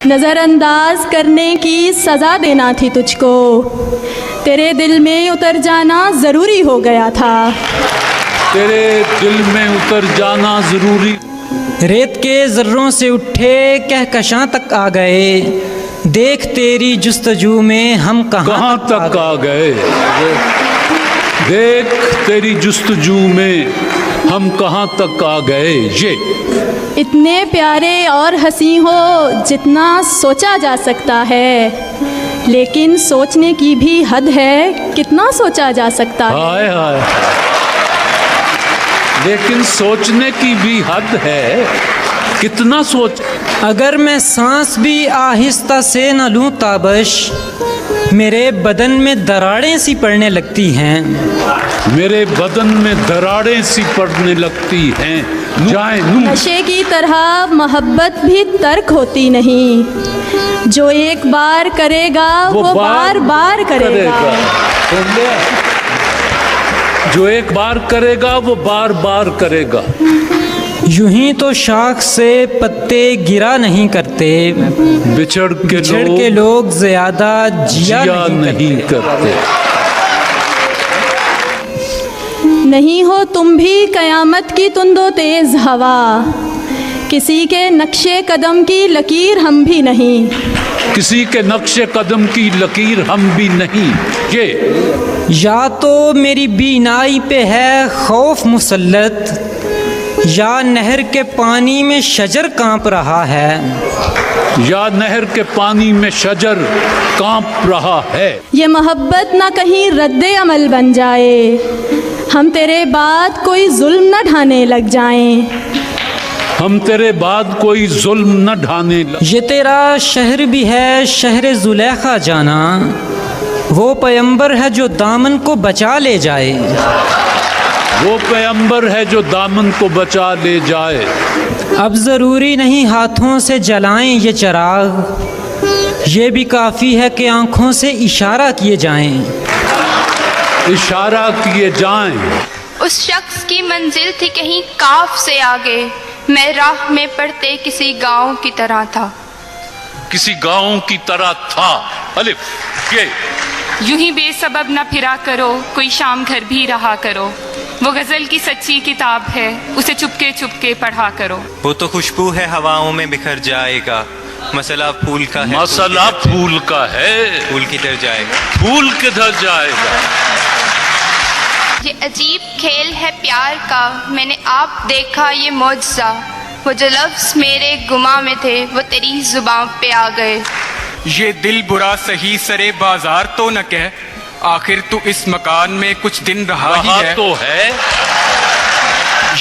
نظر انداز کرنے کی سزا دینا تھی تجھ کو، تیرے دل میں اتر جانا ضروری ہو گیا تھا، تیرے دل میں اتر جانا ضروری۔ ریت کے ذروں سے اٹھے کہکشاں تک آ گئے، دیکھ تیری جستجو میں ہم کہاں تک آ گئے، دیکھ تیری جستجو میں ہم کہاں تک آ گئے۔ یہ اتنے پیارے اور حسین ہو جتنا سوچا جا سکتا ہے، لیکن سوچنے کی بھی حد ہے، کتنا سوچا جا سکتا ہے۔ ہائے ہائے، لیکن سوچنے کی بھی حد ہے، کتنا سوچ۔ اگر میں سانس بھی آہستہ سے نہ لوں تابش، میرے بدن میں دراڑیں سی پڑنے لگتی ہیں، میرے بدن میں دراڑیں سی پڑنے لگتی ہیں۔ جائیں نشے کی طرح محبت بھی ترک ہوتی نہیں، جو ایک بار کرے گا وہ بار بار کرے گا، جو ایک بار کرے گا وہ بار بار کرے گا۔ یوں ہی تو شاخ سے پتے گرا نہیں کرتے، بچھڑ کے لوگ زیادہ جیا نہیں کرتے۔ نہیں ہو تم بھی قیامت کی تند و تیز ہوا، کسی کے نقش قدم کی لکیر ہم بھی نہیں، کسی کے نقش قدم کی لکیر ہم بھی نہیں۔ یہ یا تو میری بینائی پہ ہے خوف مسلط، یا نہر کے پانی میں شجر کانپ رہا ہے، یا نہر کے پانی میں شجر کانپ رہا ہے۔ یہ محبت نہ کہیں رد عمل بن جائے، ہم تیرے بعد کوئی ظلم نہ ڈھانے لگ جائیں، ہم تیرے بعد کوئی ظلم نہ ڈھانے لگ۔ یہ تیرا شہر بھی ہے شہر زلیخا جانا، وہ پیمبر ہے جو دامن کو بچا لے جائے، وہ پیمبر ہے جو دامن کو بچا لے جائے۔ اب ضروری نہیں ہاتھوں سے جلائیں یہ چراغ، یہ بھی کافی ہے کہ آنکھوں سے اشارہ کیے جائیں، اشارہ کیے جائیں۔ اس شخص کی منزل تھی کہیں کاف سے آگے، میں راہ میں پڑتے کسی گاؤں کی طرح تھا، کسی گاؤں کی طرح تھا۔ الف یہ یوں ہی بے سبب نہ پھرا کرو، کوئی شام گھر بھی رہا کرو، وہ غزل کی سچی کتاب ہے، اسے چپ کے پڑھا کرو، وہ تو خوشبو ہے ہواؤں میں بکھر جائے گا، مسئلہ پھول کا ہے، مسئلہ پھول کا ہے، پھول کدھر جائے گا، پھول کدھر جائے گا۔ یہ عجیب کھیل ہے پیار کا، میں نے آپ دیکھا یہ معجزہ، وہ جو لفظ میرے گماں میں تھے وہ تیری زباں پہ آ گئے۔ یہ دل برا سہی سرے بازار تو نہ کہہ، آخر تو اس مکان میں کچھ دن رہا ہی ہے، تو ہے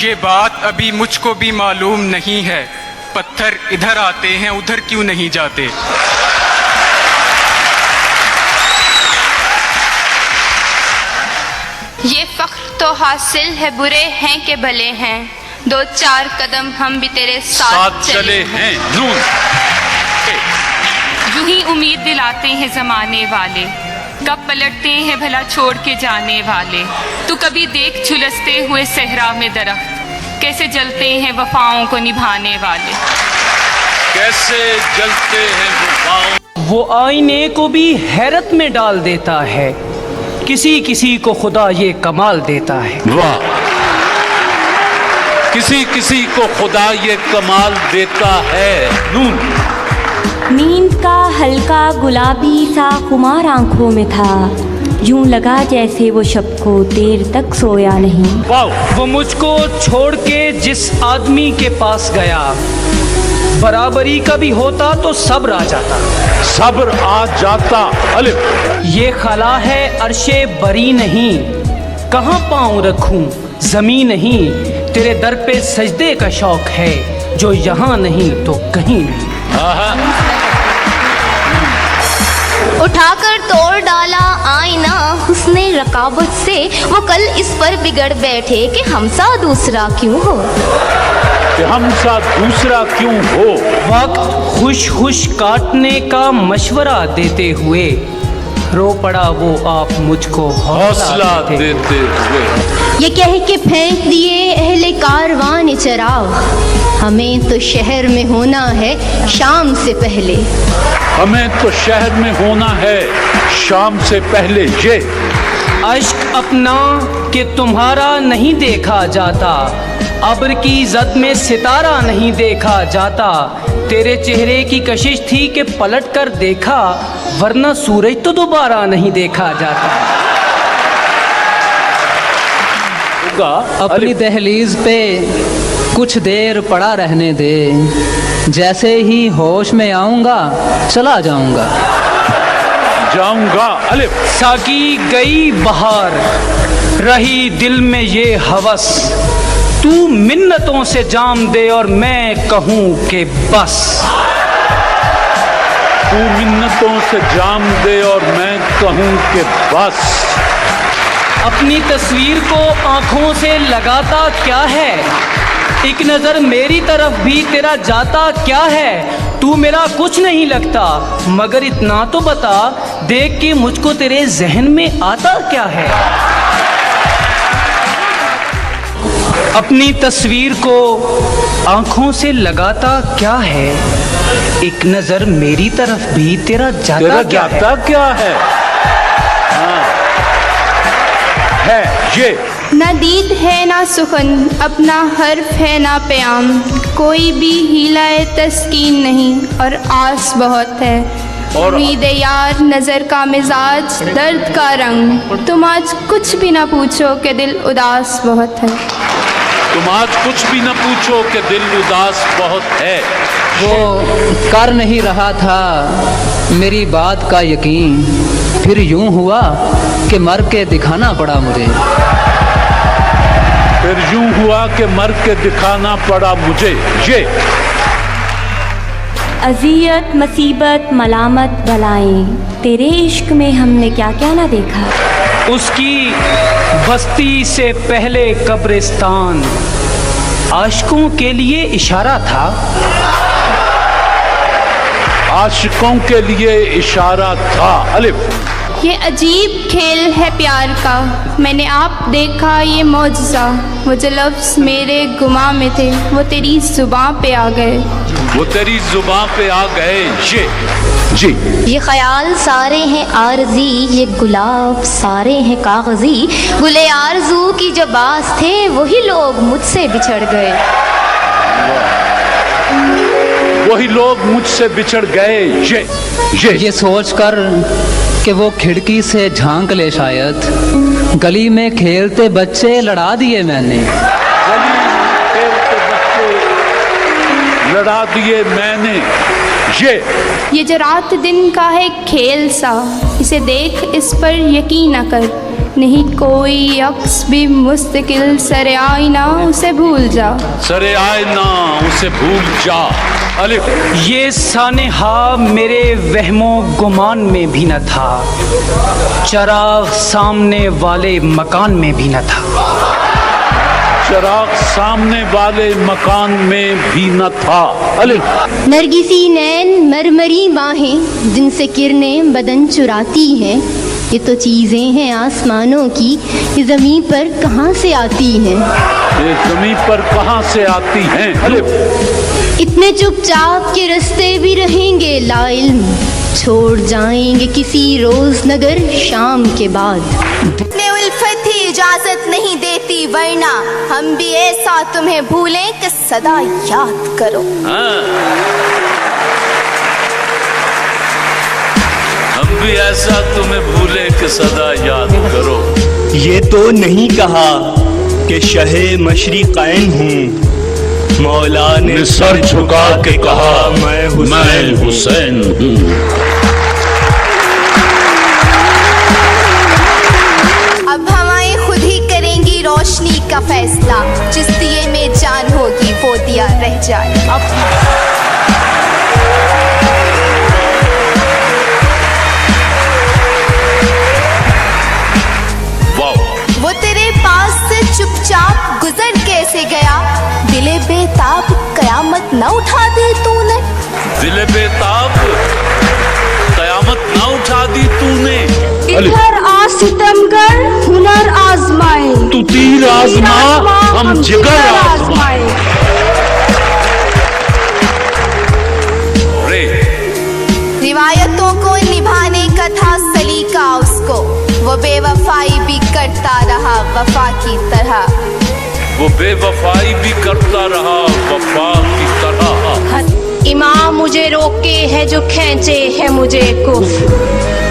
یہ بات ابھی مجھ کو بھی معلوم نہیں ہے، پتھر ادھر آتے ہیں ادھر کیوں نہیں جاتے۔ یہ فخر تو حاصل ہے برے ہیں کہ بھلے ہیں، دو چار قدم ہم بھی تیرے ساتھ چلے ہیں۔ نون یوں ہی امید دلاتے ہیں زمانے والے، کب پلٹتے ہیں بھلا چھوڑ کے جانے والے، تو کبھی دیکھ جھلستے ہوئے صحرا میں درخت، کیسے جلتے ہیں وفاؤں کو نبھانے والے، کیسے جلتے ہیں وفاؤں۔ وہ آئینے کو بھی حیرت میں ڈال دیتا ہے، کسی کسی کو خدا یہ کمال دیتا ہے۔ واہ، کسی کسی کو خدا یہ کمال دیتا ہے۔ نون نیند کا ہلکا گلابی سا خمار آنکھوں میں تھا، یوں لگا جیسے وہ شب کو دیر تک سویا نہیں۔ وہ مجھ کو چھوڑ کے جس آدمی کے پاس گیا، برابری کا بھی ہوتا تو صبر آ جاتا، صبر آ جاتا۔ الف یہ خلا ہے عرش بری نہیں، کہاں پاؤں رکھوں زمین نہیں، تیرے در پہ سجدے کا شوق ہے، جو یہاں نہیں تو کہیں نہیں۔ اٹھا کر توڑ ڈالا آئینہ حسن رقابت سے، وہ کل اس پر بگڑ بیٹھے کہ ہم سا دوسرا کیوں ہو، کہ ہم سا دوسرا کیوں ہو۔ وقت خوش خوش کاٹنے کا مشورہ دیتے ہوئے، رو پڑا وہ آپ مجھ کو حوصلہ دیتے ہوئے، یہ کہہ کے پھینک دیے اہل کاروان چراغ، हमें तो शहर में होना है शाम से पहले। हमें तो शहर में होना है शाम से पहले। ये अश्क अपना कि तुम्हारा नहीं देखा जाता, अब्र की जद में सितारा नहीं देखा जाता। तेरे चेहरे की कशिश थी कि पलट कर देखा, वरना सूरज तो दोबारा नहीं देखा जाता। अपनी दहलीज पे कुछ देर पड़ा रहने दे, जैसे ही होश में आऊंगा चला जाऊंगा। अलिफ। साकी गई बहार, रही दिल में ये हवस, तू मिन्नतों से जाम दे और मैं कहूँ कि बस। तू मिन्नतों से जाम दे और मैं कहूँ कि बस। अपनी तस्वीर को आंखों से लगाता क्या है, एक नज़र मेरी तरफ भी तेरा जाता क्या है। तू मेरा कुछ नहीं लगता, मगर इतना तो बता, देख के मुझको तेरे जहन में आता क्या है। अपनी तस्वीर को आंखों से लगाता क्या है, एक नज़र मेरी तरफ भी तेरा जाता क्या है। है ये ना दीद है ना सुखन, अपना हर्फ है ना प्याम, कोई भी हीलाए तस्कीन नहीं और आस बहुत है। उम्मीद यार नज़र का मिजाज दर्द का रंग, तुम आज कुछ भी ना पूछो कि दिल उदास बहुत है। तुम आज कुछ भी न पूछो कि दिल उदास बहुत है। वो कर नहीं रहा था मेरी बात का यकीन, फिर यूं हुआ कि मर के दिखाना पड़ा मुझे। फिर यूं हुआ कि मर के दिखाना पड़ा मुझे। ये अज़ियत मुसीबत मलामत बलाएं, तेरे इश्क में हमने क्या क्या ना देखा। उसकी बस्ती से पहले कब्रिस्तान आशिकों के लिए इशारा था, आशिकों के लिए इशारा था। अलिफ। ये अजीब खेल है प्यार का, मैंने आप देखा ये मौजज़ा, वो जो लफ्ज़ मेरे गुमा में थे वो तेरी ज़ुबां पे आ गए। वो तेरी ज़ुबां पे आ गए। ये जी। ये ख्याल सारे हैं आरज़ी, ये गुलाब सारे हैं कागज़ी, गुले आरज़ू की जो बास थे वही लोग मुझसे बिछड़ गए। वही लोग मुझसे बिछड़ गए। ये सोच कर कि वो खिड़की से झांक ले शायद, गली में खेलते बच्चे लड़ा दिए मैंने। गली में खेलते बच्चे लड़ा दिए मैंने। ये जो रात दिन का है खेल सा, इसे देख इस पर यकीन न कर, नहीं कोई अक्स भी मुस्तकिल, सरे आईना उसे भूल जा। सरे आईना उसे भूल जा। अलिफ। ये सानेहा मेरे वहमो गुमान में भी न था, चराग सामने वाले मकान में भी न था। चराग सामने वाले मकान में भी न था। अलिफ। नरगिसी नैन मरमरी बाहें, जिनसे किरणें बदन चुराती हैं, ये तो चीज़ें हैं आसमानों की, ये ज़मीं पर कहाँ से आती हैं। ये ज़मीं पर कहाँ से आती हैं। अलिफ। इतने चुपचाप के रास्ते भी रहेंगे लाइल्म, छोड़ जाएंगे किसी रोज नगर शाम के बाद। उल्फत ही इजाजत नहीं देती, वरना हम भी ऐसा तुम्हें भूलें कि सदा याद करो। हम भी ऐसा तुम्हें भूले कि सदा याद करो। ये तो नहीं कहा कि शहे मशरिक़ैन हूँ, मौला ने सर झुका के कहा मैं हुसैन हूँ। अब हवाएं खुद ही करेंगी रोशनी का फैसला, जिस दिए में जान होगी वो दिया रह जाए। वो तेरे पास से चुपचाप गुजर कैसे गया, दिले बेताब कयामत न उठा दी तूने। दिले बेताब कयामत न उठा दी तूने। इधर आ सितमगर हुनर आजमाए, तू तीर आजमा हम जिगर आजमाए। था सलीका उसको, वो बेवफाई भी करता रहा वफा की तरह, वो बेवफाई भी करता रहा वफा की तरह। इमाम मुझे रोके है जो खींचे है मुझे कुफ,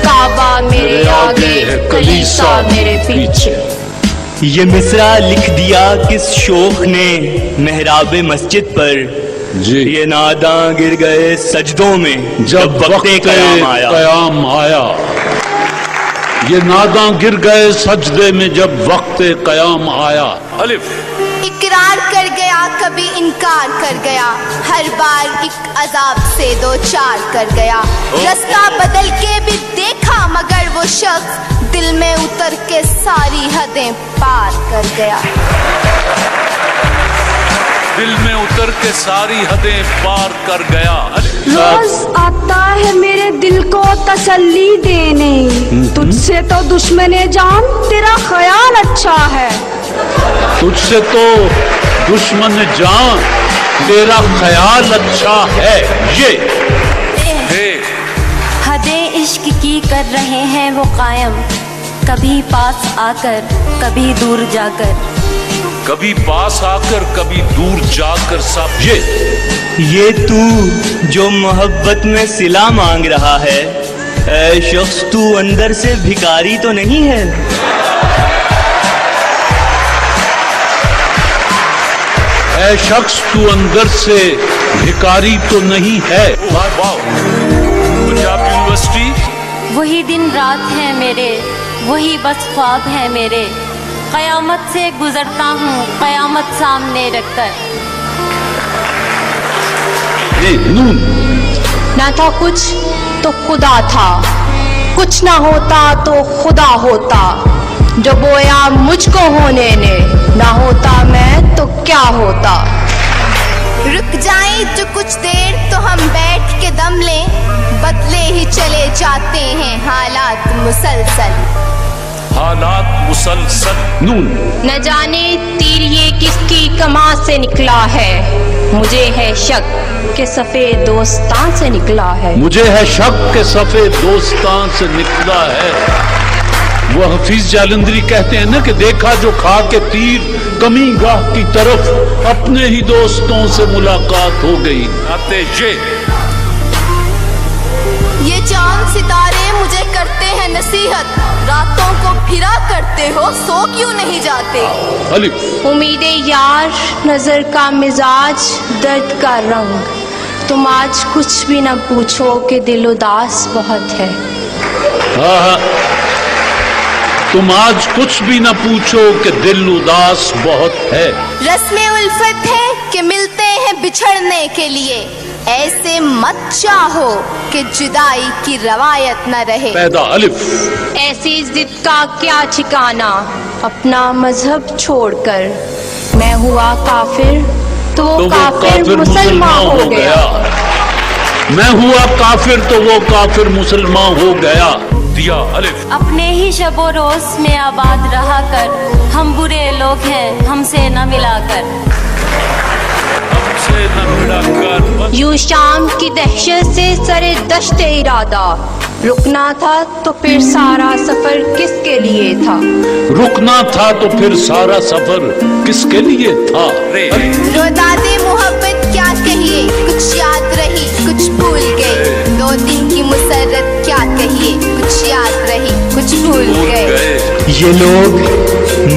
काबा मेरे आगे कलीसा मेरे पीछे। ये मिसरा लिख दिया किस शोख ने मेहराब मस्जिद पर, ये नादां गिर गए सजदों में जब वक्ते क़याम आया। ये नादां गिर गए सजदे में जब वक्ते क़याम आया। अलिफ। इकरार कर गया कभी इनकार कर गया, हर बार एक अजाब से दो चार कर गया, रास्ता बदल के भी देखा मगर वो शख्स दिल में उतर के सारी हदें पार कर गया, दिल में उतर के सारी हदें पार कर गया। रोज आता है मेरे दिल को तसल्ली देने, तुझसे तो दुश्मने जान तेरा ख्याल अच्छा है, तुझसे तो दुश्मन जान तेरा ख्याल अच्छा है। ये हदें इश्क की कर रहे हैं वो कायम, कभी पास आकर कभी दूर जाकर, कभी पास आकर कभी दूर जाकर। सब ये तू जो मोहब्बत में सिला मांग रहा है, ऐ शख्स तू अंदर से भिखारी तो नहीं है? ऐ शख्स तू अंदर से भिखारी तो नहीं है। पंजाब यूनिवर्सिटी। वही दिन रात है मेरे, वही बस ख्वाब है मेरे, कयामत से गुजरता हूँ कयामत सामने रखकर। ना था कुछ तो खुदा था, कुछ ना होता तो खुदा होता, जो बोया मुझको होने ने, ना होता मैं तो क्या होता। रुक जाएं जो कुछ देर तो हम बैठ के दम लें, बदले ही चले जाते हैं हालात मुसलसल, हालात मुसलसल। नून। न जाने तीर ये किसकी कमां से निकला है, मुझे है शक के सफेद दोस्तां से निकला है, मुझे है शक के सफेद दोस्तां से निकला है। वो हफीज जालंधरी कहते हैं ना कि देखा जो खा के तीर कमी गाह की तरफ, अपने ही दोस्तों से मुलाकात हो गई। आते ये चांद सितारे मुझे करते हैं नसीहत, रातों को फिरा करते हो सो क्यों नहीं जाते। उम्मीदे यार नजर का मिजाज दर्द का रंग, तुम आज कुछ भी न पूछो कि दिल उदास बहुत है। तुम आज कुछ भी न पूछो कि दिल उदास बहुत है। रस्में उल्फत है कि मिलते हैं बिछड़ने के लिए, ऐसे मत चाहो कि जुदाई की रवायत न रहे। पैदा अलिफ। ऐसी जिद का क्या ठिकाना, अपना मजहब छोड़कर मैं हुआ काफिर तो वो काफिर मुसलमान हो गया। मैं हुआ काफिर तो वो काफिर मुसलमान हो गया। दिया अलिफ। अपने ही शबो रोज में आबाद रहा कर, हम बुरे लोग हैं हमसे न मिलाकर, हमसे न मिलाकर। यूं शाम की दहशत से सरे दश्ते इरादा, रुकना था तो फिर सारा सफर किसके लिए था, रुकना था तो फिर सारा सफर किसके लिए था। रोदादे मोहब्बत क्या कहिए, कुछ याद रही कुछ भूल गई, दो दिन की मुसर्रत क्या कहिए, कुछ याद रही कुछ भूल गए। ये लोग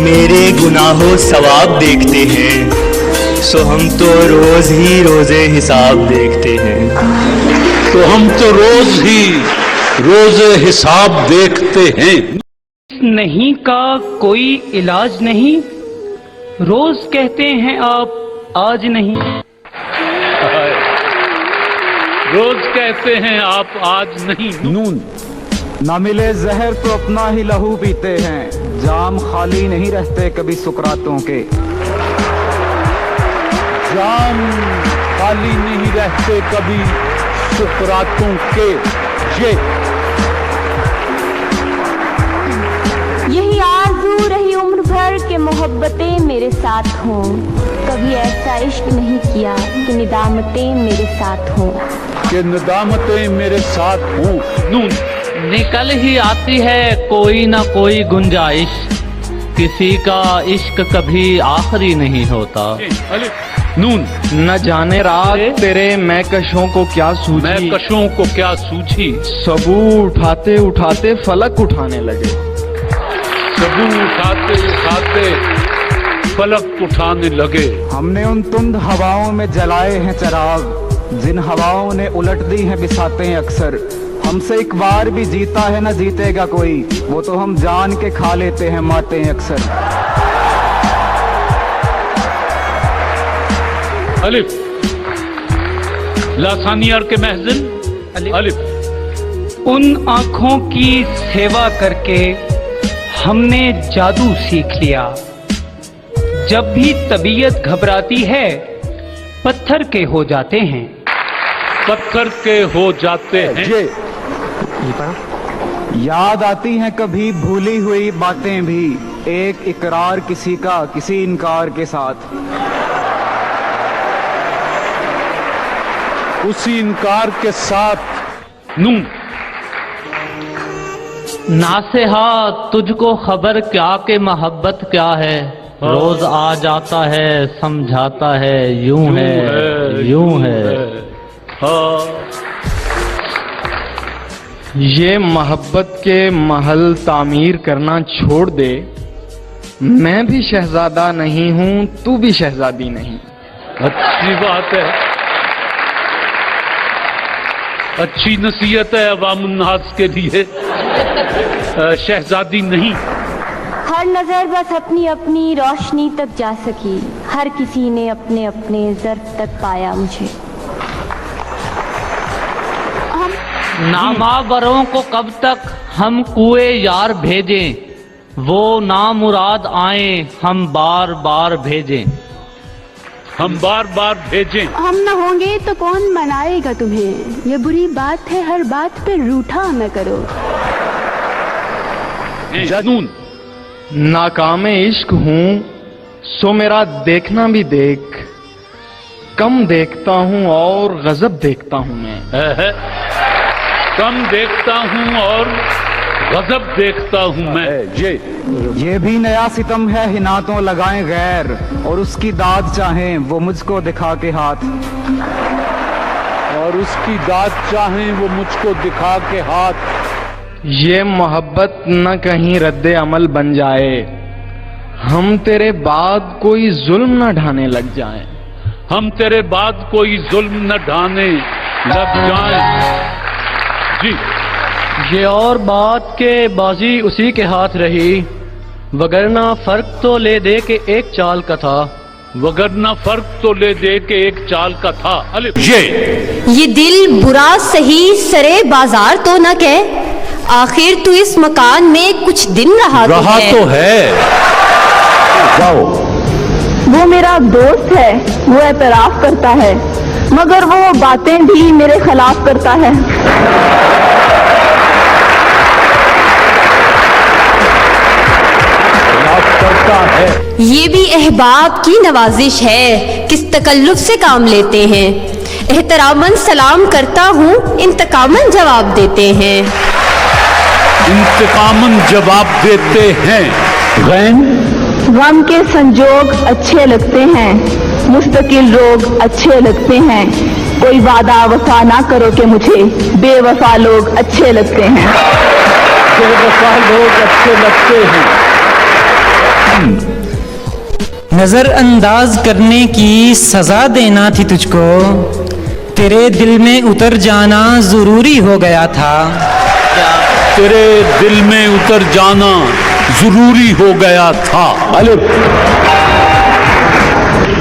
मेरे गुनाहों सवाब देखते हैं, सो हम तो रोज ही रोजे हिसाब देखते हैं, तो हम तो रोज ही रोजे हिसाब देखते हैं। नहीं का कोई इलाज नहीं, रोज कहते हैं आप आज नहीं, रोज कहते हैं आप आज नहीं। नून। ना मिले जहर तो अपना ही लहू पीते हैं, जाम खाली नहीं रहते कभी सुकरातों के, जाम खाली नहीं रहते कभी सुकरातों के। यही आरज़ू रही उम्र भर के मोहब्बतें मेरे साथ हों, कभी ऐसा इश्क नहीं किया कि निदामतें मेरे साथ हों, कि निदामतें मेरे साथ हों। नून। निकल ही आती है कोई ना कोई गुंजाइश, किसी का इश्क कभी आखिरी नहीं होता। नून न जाने रात तेरे महकशों को क्या सूझी, महकशों को क्या सूझी, सबू उठाते उठाते फलक उठाने लगे, सबू उठाते उठाते फलक उठाने लगे। हमने उन तुंद हवाओं में जलाए हैं चराग, जिन हवाओं ने उलट दी हैं बिसाते हैं अक्सर। हमसे एक बार भी जीता है न जीतेगा कोई, वो तो हम जान के खा लेते हैं मारते हैं अक्सर। अलिफ लासानियार के महजन अलिफ। उन आँखों की सेवा करके हमने जादू सीख लिया, जब भी तबीयत घबराती है पत्थर के हो जाते हैं, पत्थर के हो जाते हैं। याद आती हैं कभी भूली हुई बातें भी, एक इकरार किसी का किसी इनकार के साथ, उसी इनकार के साथ। नून नासेहा तुझको खबर क्या कि मोहब्बत क्या है, रोज आ जाता है समझाता है यूं है यूं है। ये मोहब्बत के महल तामीर करना छोड़ दे, मैं भी शहजादा नहीं हूँ तू भी शहजादी नहीं। अच्छी बात है, अच्छी नसीहत है अवामुन्नास के लिए। शहजादी नहीं। हर नजर बस अपनी अपनी रोशनी तक जा सकी, हर किसी ने अपने अपने ज़र्फ तक पाया मुझे। नामावरों को कब तक हम कुएं यार भेजें, वो नामुराद आए हम बार बार भेजें, हम बार बार भेजें। हम न होंगे तो कौन मनाएगा तुम्हें, ये बुरी बात है हर बात पे रूठा न करो। जनून नाकाम इश्क हूँ सो मेरा देखना भी देख, कम देखता हूँ और गजब देखता हूँ मैं। कम देखता हूँ और गजब देखता हूँ मैं। ये भी नया सितम है हिनातों लगाएं गैर, और उसकी दाद चाहें वो मुझको दिखा के हाथ, और उसकी दाद चाहें वो मुझको दिखा के हाथ। ये मोहब्बत न कहीं रद्दे अमल बन जाए, हम तेरे बाद कोई जुल्म न ढाने लग जाएं, हम तेरे बाद कोई जुल्म न ढाने लग जाएं। जी ये और बात के बाजी उसी के हाथ रही, वगरना फर्क तो ले दे के एक चाल का था, वगरना फर्क तो ले दे के एक चाल का था। अलिफ ये दिल बुरा सही सरे बाजार तो न कह, आखिर तू इस मकान में कुछ दिन रहा तो है। जाओ। वो मेरा दोस्त है, वो एतराफ करता है, मगर वो बातें भी मेरे खिलाफ करता है। ये भी अहबाब की नवाजिश है, किस तकल्लुफ से काम लेते हैं, एहतरामन सलाम करता हूँ इंतकामन जवाब देते हैं, इंतकामन जवाब देते हैं। गम के संजोग अच्छे लगते हैं, मुस्तकिल रोग अच्छे लगते हैं, कोई वादा वफा ना करो कि मुझे बेवफा लोग अच्छे लगते हैं। बेवफा लोग अच्छे लगते हैं। नजरअंदाज करने की सजा देना थी तुझको, तेरे दिल में उतर जाना जरूरी हो गया था, तेरे दिल में उतर जाना जरूरी हो गया था। अलिफ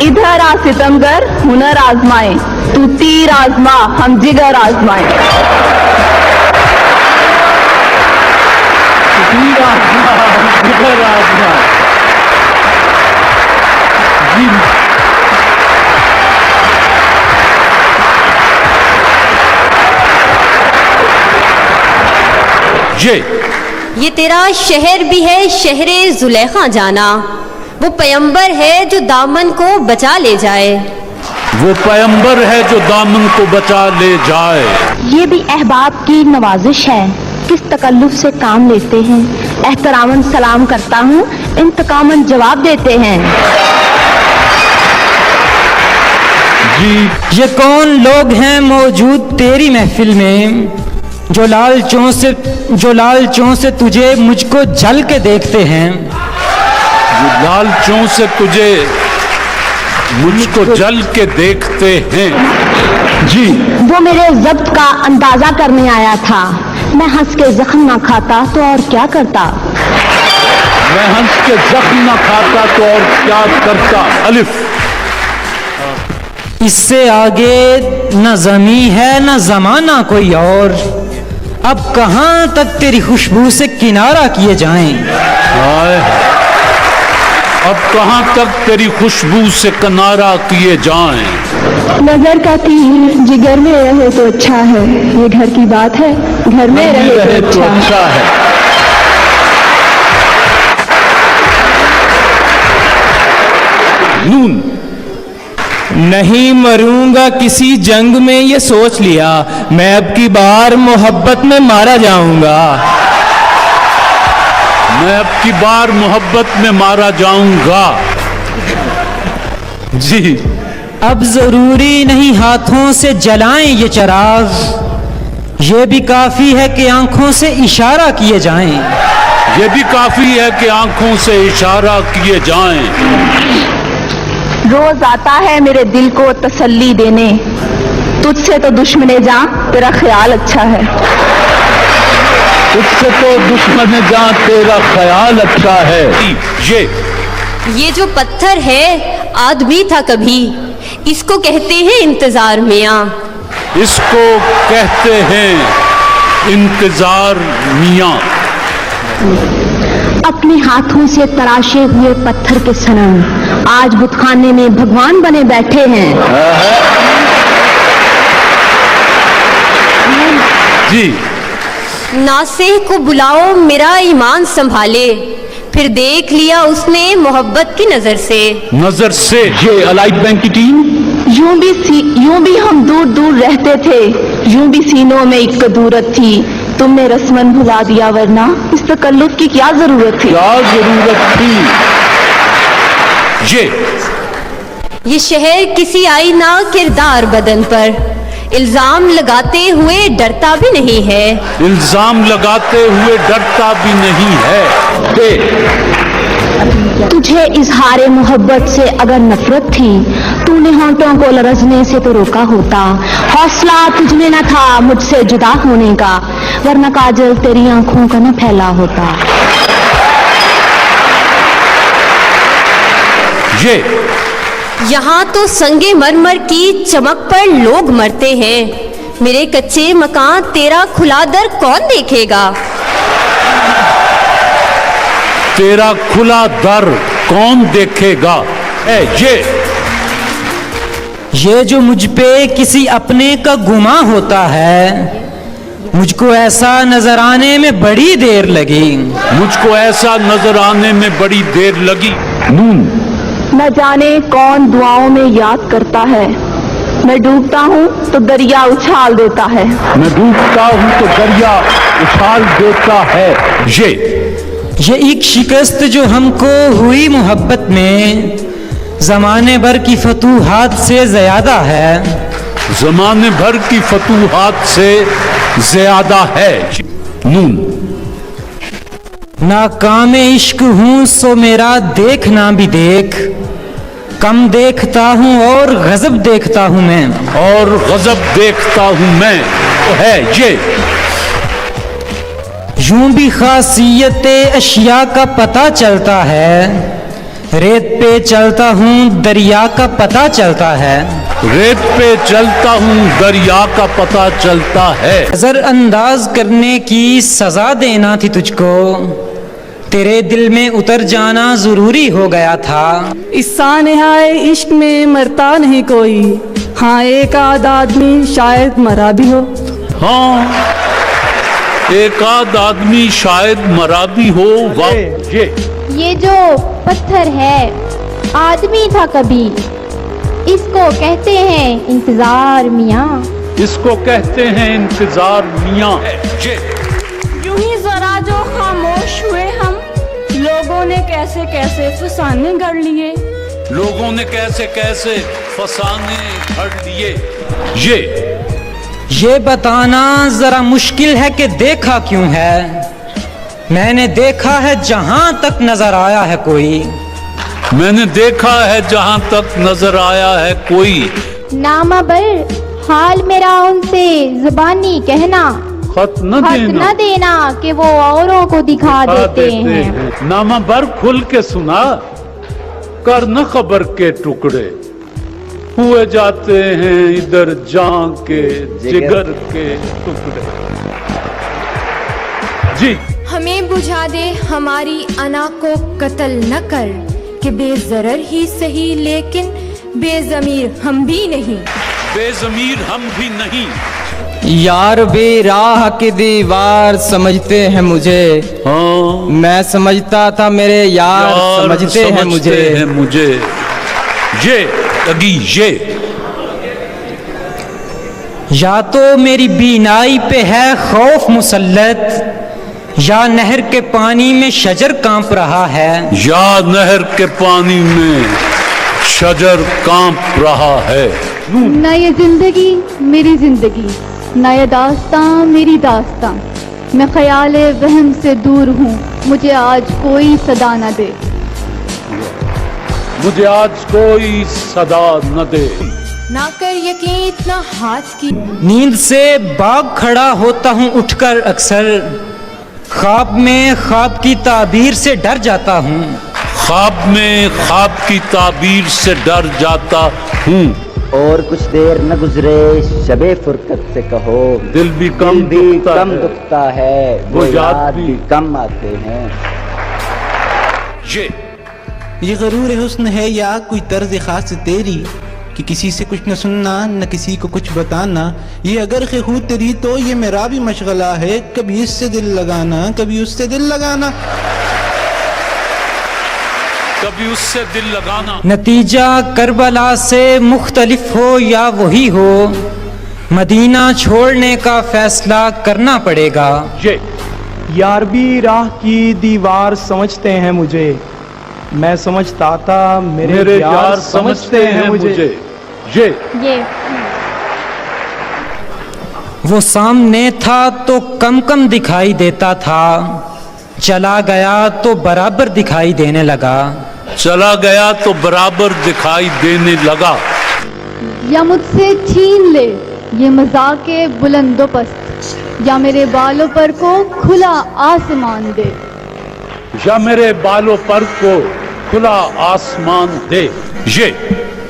इधर आ सितमगर हुनर आजमाए, तू तीर आजमा हम जिगर आजमाए। जिगर आजमाए। ये तेरा शहर भी है शहरे जुलेखा जाना, वो पैगंबर है जो दामन को बचा ले जाए, वो पैगंबर है जो दामन को बचा ले जाए। ये भी अहबाब की नवाजिश है किस तकल्लुफ से काम लेते हैं। एहतरामन सलाम करता हूँ, इंतकामन जवाब देते हैं। जी ये कौन लोग हैं मौजूद तेरी महफिल में, जो लालचों से तुझे मुझको जल के देखते हैं। जो लालचों से तुझे मुझको जल के देखते हैं। जी वो मेरे ज़ब्त का अंदाजा करने आया था। मैं हंस के जख्म ना खाता तो और क्या करता। मैं हंस के जख्म ना खाता तो और क्या करता। अलिफ। इससे आगे न ज़मी है न ज़माना कोई और, अब कहाँ तक तेरी खुशबू से किनारा किए जाएं। अब कहाँ तक तेरी खुशबू से किनारा किए जाएं। नजर का तीर जिगर में रहे तो अच्छा है, ये घर की बात है, घर में रहे तो अच्छा है। नून। नहीं मरूंगा किसी जंग में ये सोच लिया, मैं अब की बार मोहब्बत में मारा जाऊंगा। मैं अब की बार मोहब्बत में मारा जाऊंगा। जी अब जरूरी नहीं हाथों से जलाएं ये चिराग, ये भी काफी है कि आंखों से इशारा किए जाएं। ये भी काफी है कि आंखों से इशारा किए जाएं। रोज आता है मेरे दिल को तसल्ली देने, तुझसे तो दुश्मने जान तेरा ख्याल अच्छा है। तुझसे तो दुश्मने जान तेरा ख्याल अच्छा है। ये जो पत्थर है आदमी था कभी, इसको कहते हैं इंतजार मियाँ। इसको कहते हैं इंतजार मियाँ। अपने हाथों से तराशे हुए पत्थर के सनम आज बुतखाने में भगवान बने बैठे हैं। जी नासेह को बुलाओ मेरा ईमान संभाले, फिर देख लिया उसने मोहब्बत की नजर से। ये अलाइट बैंक की टीम। यूं भी हम दूर दूर रहते थे, यूं भी सीनों में एक कदूरत थी। तुमने रस्मन भुला दिया, वरना इस तकल्लुफ की क्या जरूरत थी। ये शहर किसी आई ना किरदार बदन पर, इल्जाम लगाते हुए डरता भी नहीं है। इल्जाम लगाते हुए डरता भी नहीं है। तुझे इजहारे मोहब्बत से अगर नफरत थी, तूने होंठों को लरजने से तो रोका होता। हौसला तुझमें न था मुझसे जुदा होने का, वरना काजल तेरी आंखों का न फैला होता। यहाँ तो संगे मरमर की चमक पर लोग मरते हैं, मेरे कच्चे मकान तेरा खुला दर कौन देखेगा। तेरा खुला दर कौन देखेगा। ये जो मुझ पे किसी अपने का गुमा होता है, मुझको ऐसा नजर आने में बड़ी देर लगी। मुझको ऐसा नजर आने में बड़ी देर लगी। नून। न जाने कौन दुआओं में याद करता है, मैं डूबता हूँ तो दरिया उछाल देता है। मैं डूबता हूँ तो दरिया उछाल देता है। ये एक शिकस्त जो हमको हुई मोहब्बत में, जमाने भर की फतूहात से ज्यादा है। जमाने भर की फतूहात से ज्यादा है। नून। नाकाम इश्क हूँ सो मेरा देखना भी देख, कम देखता हूँ और गजब देखता हूँ मैं। और गजब देखता हूँ मैं है ये। यूं भी खासियत अशिया का पता चलता है, रेत पे चलता हूँ दरिया का पता चलता है। रेत पे चलता हूँ दरिया का पता चलता है। नजर अंदाज करने की सजा देना थी तुझको, तेरे दिल में उतर जाना जरूरी हो गया था। इस सानेहाए इश्क में मरता नहीं कोई, हाँ एक आध आदमी शायद मरा भी हो। हाँ एक आध आदमी शायद मरा भी हो। ये जो पत्थर है आदमी था कभी, इसको कहते हैं इंतजार मियाँ। इसको कहते हैं इंतजार मियाँ। نے کیسے کیسے فسانے گھڑ لیے، لوگوں نے کیسے کیسے فسانے گھڑ لیے. یہ بتانا ذرا مشکل ہے کہ دیکھا کیوں ہے. میں نے دیکھا ہے جہاں تک نظر آیا ہے کوئی، میں نے دیکھا ہے جہاں تک نظر آیا ہے کوئی. نامہ بر حال میرا ان سے زبانی کہنا، خط نہ دینا کہ وہ اوروں کو دکھا دیتے ہیں. نامہ بر کھل کے سنا، کر نہ خبر کے ٹکڑے، ہوئے جاتے ہیں ادھر جان کے جگر کے ٹکڑے. جی ہمیں بجھا دے ہماری انا کو قتل نہ کر، کہ بے ضرر ہی صحیح لیکن بے ضمیر ہم بھی نہیں. بے ضمیر ہم بھی نہیں. یار بے راہ کی دیوار سمجھتے ہیں مجھے، میں سمجھتا تھا میرے یار سمجھتے ہیں مجھے. یا تو میری بینائی پہ ہے خوف مسلط، یا نہر کے پانی میں شجر کانپ رہا ہے. یا نہر کے پانی میں شجر کانپ رہا ہے. نہ یہ زندگی میری زندگی، نہ یہ داستان میری داستان، میں خیال وہم سے دور ہوں، مجھے آج کوئی صدا نہ دے. مجھے آج کوئی صدا نہ دے. نہ کر یقین اتنا ہاتھ کی. نیند سے باغ کھڑا ہوتا ہوں اٹھ کر اکثر، خواب میں خواب کی تعبیر سے ڈر جاتا ہوں. خواب میں خواب کی تعبیر سے ڈر جاتا ہوں. اور کچھ دیر نہ گزرے شب فرقت سے کہو، دل بھی کم دکھتا ہے، وہ یاد بھی کم آتے ہیں. یہ غرور حسن ہے یا کوئی طرز خاص تیری، کہ کسی سے کچھ نہ سننا نہ کسی کو کچھ بتانا. یہ اگر کہ ہو تیری تو یہ میرا بھی مشغلہ ہے، کبھی اس سے دل لگانا کبھی اس سے دل لگانا. کبھی اس سے دل لگانا. نتیجہ کربلا سے مختلف ہو یا وہی ہو، مدینہ چھوڑنے کا فیصلہ کرنا پڑے گا. یار بھی راہ کی دیوار سمجھتے ہیں مجھے، میں سمجھتا تھا میرے یار سمجھتے ہیں مجھے. وہ سامنے تھا تو کم کم دکھائی دیتا تھا، چلا گیا تو برابر دکھائی دینے لگا. چلا گیا تو برابر دکھائی دینے لگا. یا مجھ سے چھین لے یہ مذاق بلند و پست، یا میرے بالوں پر کو کھلا آسمان دے. یا میرے بالوں پر کو کھلا آسمان دے.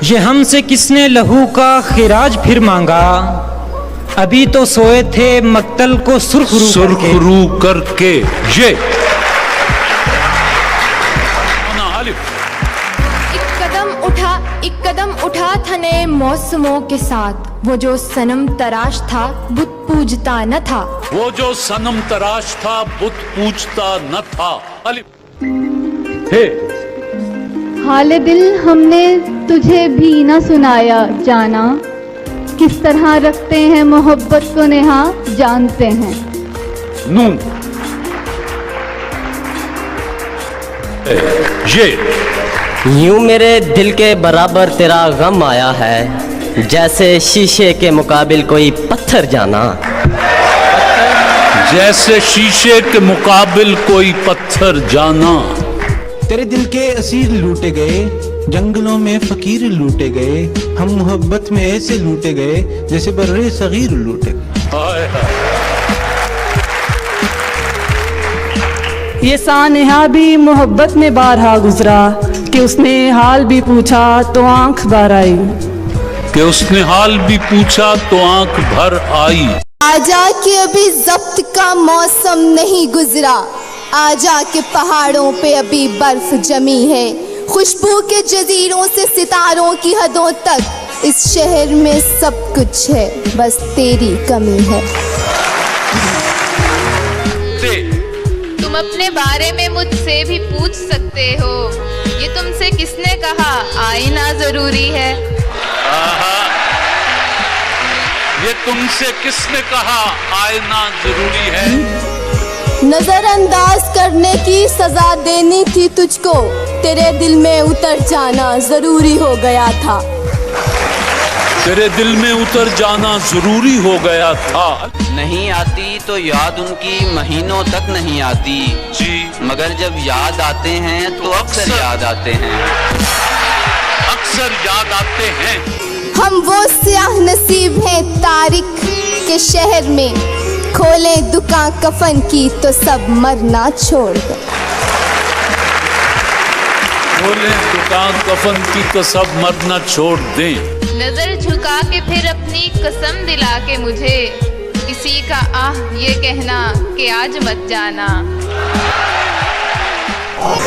یہ ہم سے کس نے لہو کا خراج پھر مانگا، ابھی تو سوئے تھے مقتل کو سرخ رو کر کے. ایک قدم اٹھا تھا نئے موسموں کے ساتھ، وہ جو صنم تراش تھا بت پوجتا نہ تھا. وہ جو صنم تراش تھا بت پوجتا نہ تھا. حال دل ہم نے تجھے بھی نہ سنایا جانا، کس طرح رکھتے ہیں محبت کو نہا جانتے ہیں. نون یوں میرے دل کے برابر تیرا غم آیا ہے، جیسے شیشے کے مقابل کوئی پتھر جانا. جیسے شیشے کے مقابل کوئی پتھر جانا. تیرے دل کے اسیر لوٹے گئے، جنگلوں میں فقیر لوٹے گئے، ہم محبت میں ایسے لوٹے گئے جیسے برے صغیر لوٹے گئے. یہ سانحہ بھی محبت میں بارہا گزرا، کہ اس نے حال بھی پوچھا تو آنکھ بھر آئی. کہ اس نے حال بھی پوچھا تو آنکھ بھر آئی. آجا کہ ابھی ضبط کا موسم نہیں گزرا، آجا کہ پہاڑوں پہ ابھی برف جمی ہے، خوشبو کے جزیروں سے ستاروں کی حدوں تک اس شہر میں سب کچھ ہے، بس تیری کمی ہے. تم اپنے بارے میں مجھ سے بھی پوچھ سکتے ہو، یہ تم سے کس نے کہا آئینہ ضروری ہے. یہ تم سے کس نے کہا آئینہ ضروری ہے. नजर अंदाज करने की सजा देनी थी तुझको, तेरे दिल में उतर जाना जरूरी हो गया था। तेरे दिल में उतर जाना जरूरी हो गया था। नहीं आती तो याद उनकी महीनों तक नहीं आती जी, मगर जब याद आते हैं तो अक्सर याद आते हैं, अक्सर याद आते हैं। हम वो स्याह नसीब हैं तारिक के शहर में, खोलें दुकान कफन की तो सब मरना छोड़ दे। खोलें दुकान कफन की तो सब मरना छोड़ दें। नजर झुका के फिर अपनी कसम दिला के मुझे, किसी का आह ये कहना कि आज मत जाना।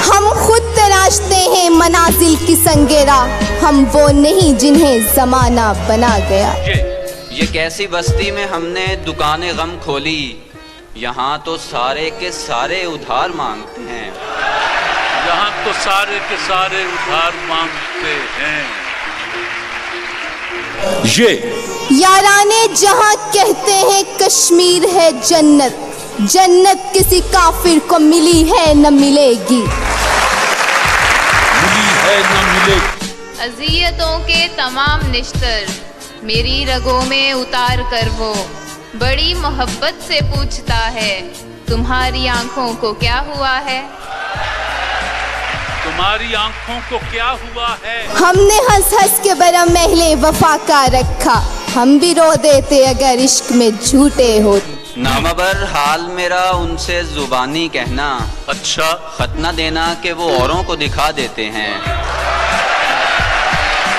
हम खुद तराशते हैं मनाजिल की संगेरा, हम वो नहीं जिन्हें जमाना बना गया। ये कैसी बस्ती में हमने दुकानें गम खोली, यहाँ तो सारे के सारे उधार मांगते हैं, यहाँ तो सारे के सारे उधार मांगते हैं। ये याराने जहाँ कहते हैं कश्मीर है जन्नत, जन्नत किसी काफिर को मिली है न मिलेगी, मिली है न मिलेगी। अज़ियतों के तमाम निश्तर मेरी रगों में उतार कर वो बड़ी मोहब्बत से पूछता है, तुम्हारी आंखों को क्या हुआ है, तुम्हारी आंखों को क्या हुआ है। हमने हंस हंस के बड़ा महले वफा का रखा, हम भी रो देते अगर इश्क में झूठे होते। नामबर हाल मेरा उनसे जुबानी कहना, अच्छा खत न देना कि वो औरों को दिखा देते हैं,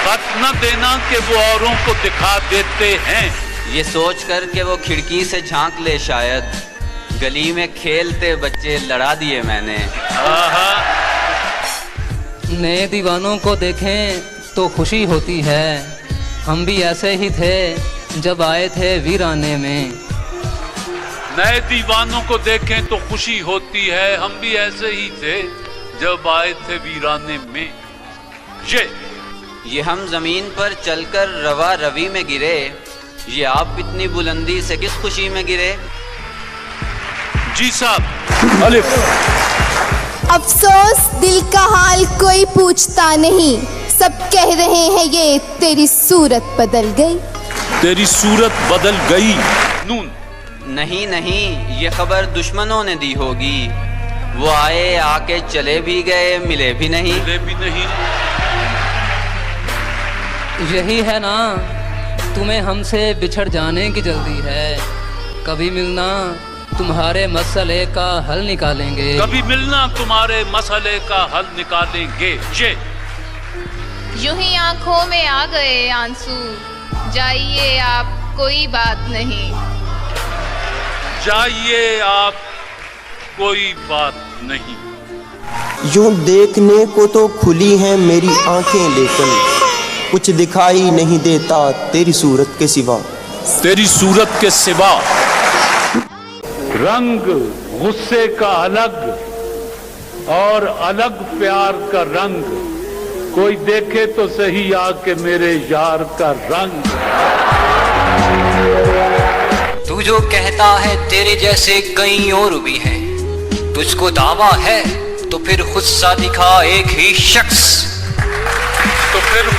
खत न देना कि वो औरों को दिखा देते हैं। ये सोच कर कि वो खिड़की से झांक ले शायद, गली में खेलते बच्चे लड़ा दिए मैंने। नए दीवानों को देखें तो खुशी होती है, हम भी ऐसे ही थे जब आए थे वीराने में। नए दीवानों को देखें तो खुशी होती है, हम भी ऐसे ही थे जब आए थे वीराने में। ये हम जमीन पर चलकर रवा रवी में गिरे, ये आप इतनी बुलंदी से किस खुशी में गिरे। जी साहब। अलिफ। अफसोस दिल का हाल कोई पूछता नहीं, सब कह रहे हैं ये तेरी सूरत बदल गई, तेरी सूरत बदल गई। नून। नहीं नहीं, ये खबर दुश्मनों ने दी होगी, वो आए आके चले भी गए, मिले भी नहीं। मिले भी नहीं। यही है ना, तुम्हें हमसे बिछड़ जाने की जल्दी है, कभी मिलना तुम्हारे मसले का हल निकालेंगे, कभी मिलना तुम्हारे मसले का हल निकालेंगे। यूं ही आंखों में आ गए आंसू, जाइए आप कोई बात नहीं, जाइए आप कोई बात नहीं। यूं देखने को तो खुली हैं मेरी आंखें, लेकिन कुछ दिखाई नहीं देता तेरी सूरत के सिवा, तेरी सूरत के सिवा। रंग गुस्से का अलग और अलग प्यार का रंग, कोई देखे तो सही आके मेरे यार का रंग। तू जो कहता है तेरे जैसे कई और भी हैं, तुझको दावा है तो फिर खुद सा दिखा एक ही शख्स, तो फिर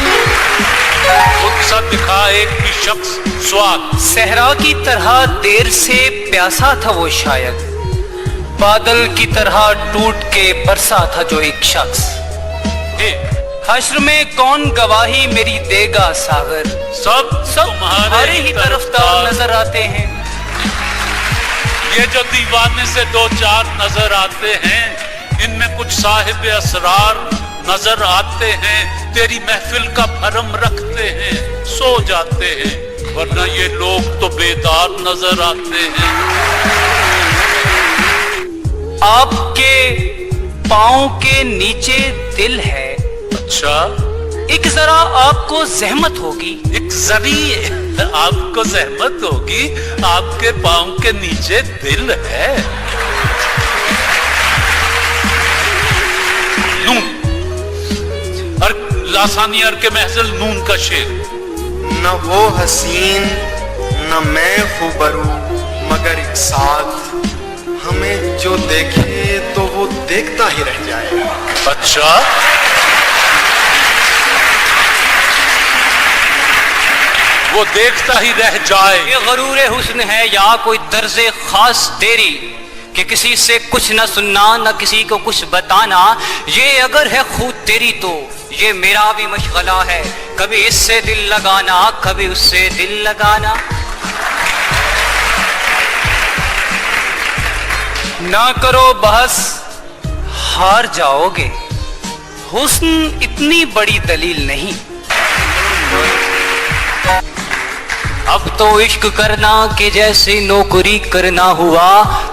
खुद सा दिखा एक ही शख्स। स्वाद। सहरा की तरह देर से प्यासा था वो शायद, बादल की तरह टूट के बरसा था जो एक शख्स। हश्र में कौन गवाही मेरी देगा सागर, सब तुम्हारे ही तरफदार नजर आते हैं। ये जो दीवाने से दो चार नजर आते हैं, इनमें कुछ साहिब असरार नजर आते हैं, तेरी महफिल का भरम रखते हैं, सो जाते हैं, वरना ये लोग तो बेदार नजर आते हैं। आपके पाँव के नीचे दिल है, अच्छा एक जरा आपको जहमत होगी, एक जरी आपको जहमत होगी, आपके पाँव के नीचे दिल है। नून और लासानी अर के महजल नून का शेर। न वो हसीन न मैं खूबरू मगर एक साथ, हमें जो देखे तो वो देखता ही रह जाए। अच्छा, वो देखता ही रह जाए। ये गरूर हुस्न है या कोई दर्जे खास तेरी कि किसी से कुछ न सुनना न किसी को कुछ बताना। ये अगर है खुद तेरी तो ये मेरा भी मशगला है, कभी इससे दिल लगाना कभी उससे दिल लगाना। ना करो बहस, हार जाओगे। हुस्न इतनी बड़ी दलील नहीं। अब तो इश्क करना के जैसे नौकरी करना हुआ।